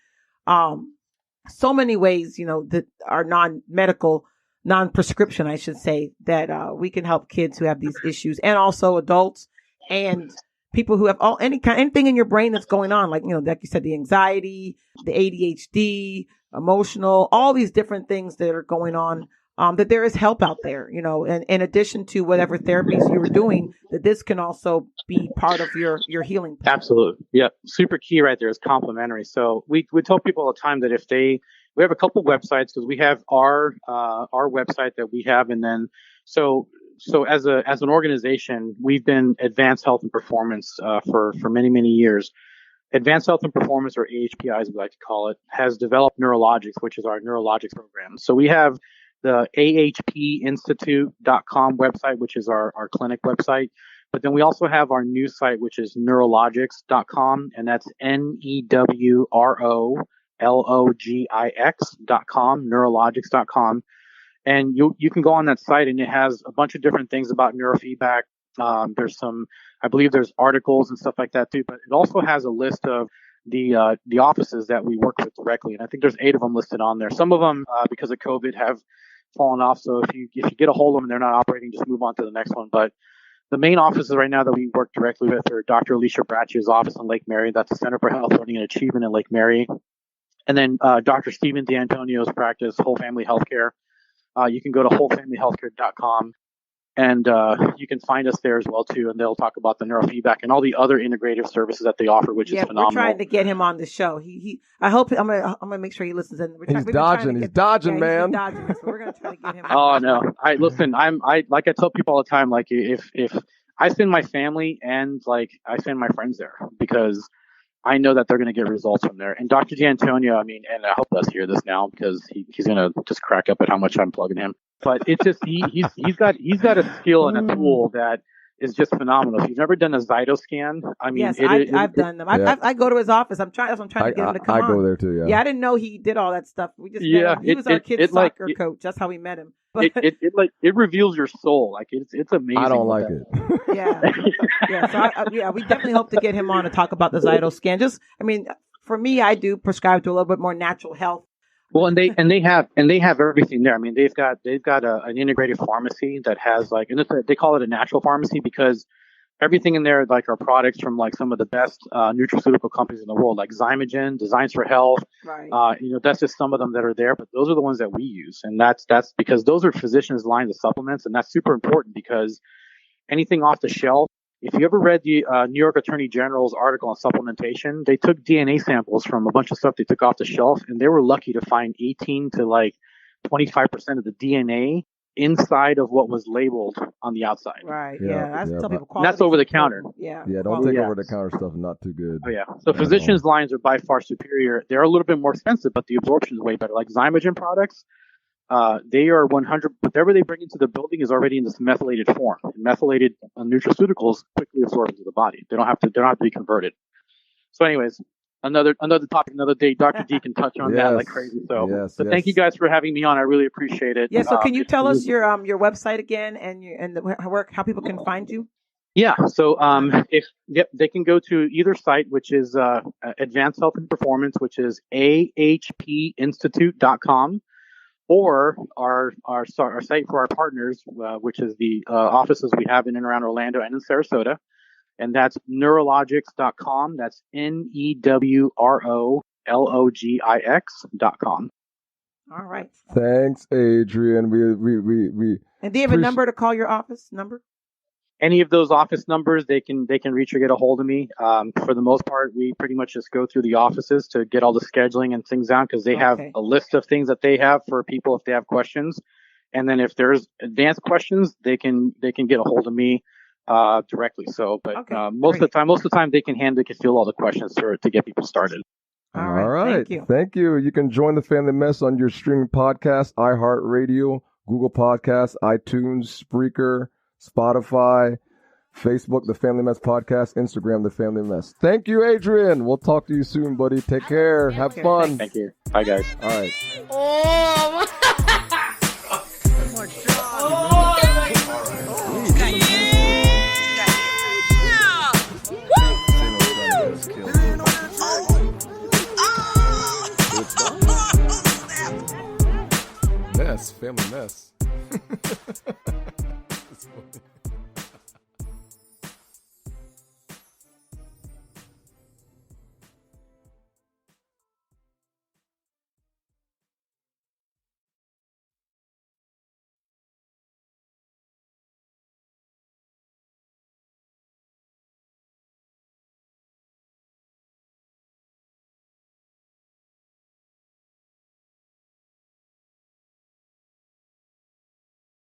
ways, that are non-medical, non-prescription, I should say, that we can help kids who have these issues, and also adults and people who have anything in your brain that's going on, like you said, the anxiety, the ADHD, emotional, all these different things that are going on. That there is help out there, and in addition to whatever therapies you were doing, that this can also be part of your healing plan. Absolutely. Yeah. Super key right there is complementary. So we tell people all the time that we have a couple websites, because we have our website that we have. And then, so as an organization, we've been Advanced Health and Performance, for many, many years. Advanced Health and Performance, or AHPI as we like to call it, has developed Neurologics, which is our neurologics program. So we have the ahpinstitute.com website, which is our clinic website. But then we also have our new site, which is neurologics.com, and that's NEWROLOGIX.com, neurologics.com. And you can go on that site, and it has a bunch of different things about neurofeedback. There's I believe there's articles and stuff like that too, but it also has a list of the offices that we work with directly. And I think there's 8 of them listed on there. Some of them, because of COVID, have fallen off. So if you get a hold of them and they're not operating, just move on to the next one. But the main offices right now that we work directly with are Dr. Alicia Braccia's office in Lake Mary. That's the Center for Health, Learning, and Achievement in Lake Mary. And then Dr. Stephen D'Antonio's practice, Whole Family Healthcare. You can go to wholefamilyhealthcare.com. And you can find us there as well too, and they'll talk about the neurofeedback and all the other integrative services that they offer, which is phenomenal. We're trying to get him on the show. I hope I'm gonna make sure he listens. And he's dodging, man. He's dodging, so we're gonna try to get him. Oh no, listen. I like I tell people all the time, like if I send my family and like I send my friends there because I know that they're going to get results from there. And Dr. D'Antonio, I mean, and I hope does hear this now because he's going to just crack up at how much I'm plugging him. But it's just he's got a skill and a tool that is just phenomenal. If you've never done a Zytoscan, I mean, yes, I've done them. Yeah. I go to his office. I'm trying to get him to come on. I go there too. Yeah. Yeah, I didn't know he did all that stuff. We just met him. He was our kid's soccer coach. That's how we met him. But it reveals your soul. Like it's amazing. I don't like it. Yeah. So we definitely hope to get him on to talk about the Zytoscan. Just, I mean, for me, I do prescribe to a little bit more natural health. Well, and they have everything there. I mean, they've got an integrated pharmacy that has like, and they call it a natural pharmacy because everything in there like are products from like some of the best nutraceutical companies in the world, like Zymogen, Designs for Health. Right. That's just some of them that are there, but those are the ones that we use, and that's because those are physicians' lines of supplements, and that's super important because anything off the shelf. If you ever read the New York Attorney General's article on supplementation, they took DNA samples from a bunch of stuff they took off the shelf, and they were lucky to find 18 to like 25% of the DNA inside of what was labeled on the outside. Right. Yeah. Tell people quality. That's over the counter. Yeah. Yeah. Don't take over the counter stuff. Not too good. Oh yeah. So physicians' lines are by far superior. They're a little bit more expensive, but the absorption is way better. Like Zymogen products. They are 100. Whatever they bring into the building is already in this methylated form. And methylated nutraceuticals quickly absorb into the body. They don't have to be converted. So, anyways, another topic, another day. Dr. D can touch on that like crazy. So, thank you guys for having me on. I really appreciate it. Yeah. So, can you tell us your website again and the work, how people can find you? Yeah. So, they can go to either site, which is Advanced Health and Performance, which is ahpinstitute.com. Or our site for our partners, which is the offices we have in and around Orlando and in Sarasota. And that's neurologics.com. That's NEWROLOGIX.com. All right. Thanks, Adrian. We And do you have a number to call your office number? Any of those office numbers, they can reach or get a hold of me. For the most part, we pretty much just go through the offices to get all the scheduling and things down because they have a list of things that they have for people if they have questions. And then if there's advanced questions, they can get a hold of me directly. So, but most of the time they can fill all the questions to get people started. All right. Thank you. You can join the Family Mess on your streaming podcast, iHeartRadio, Google Podcasts, iTunes, Spreaker, Spotify, Facebook, The Family Mess Podcast, Instagram, The Family Mess. Thank you, Adrian. We'll talk to you soon, buddy. Take care. Have fun. Thank you. Bye, guys. All right. Oh, Mess, Family Mess.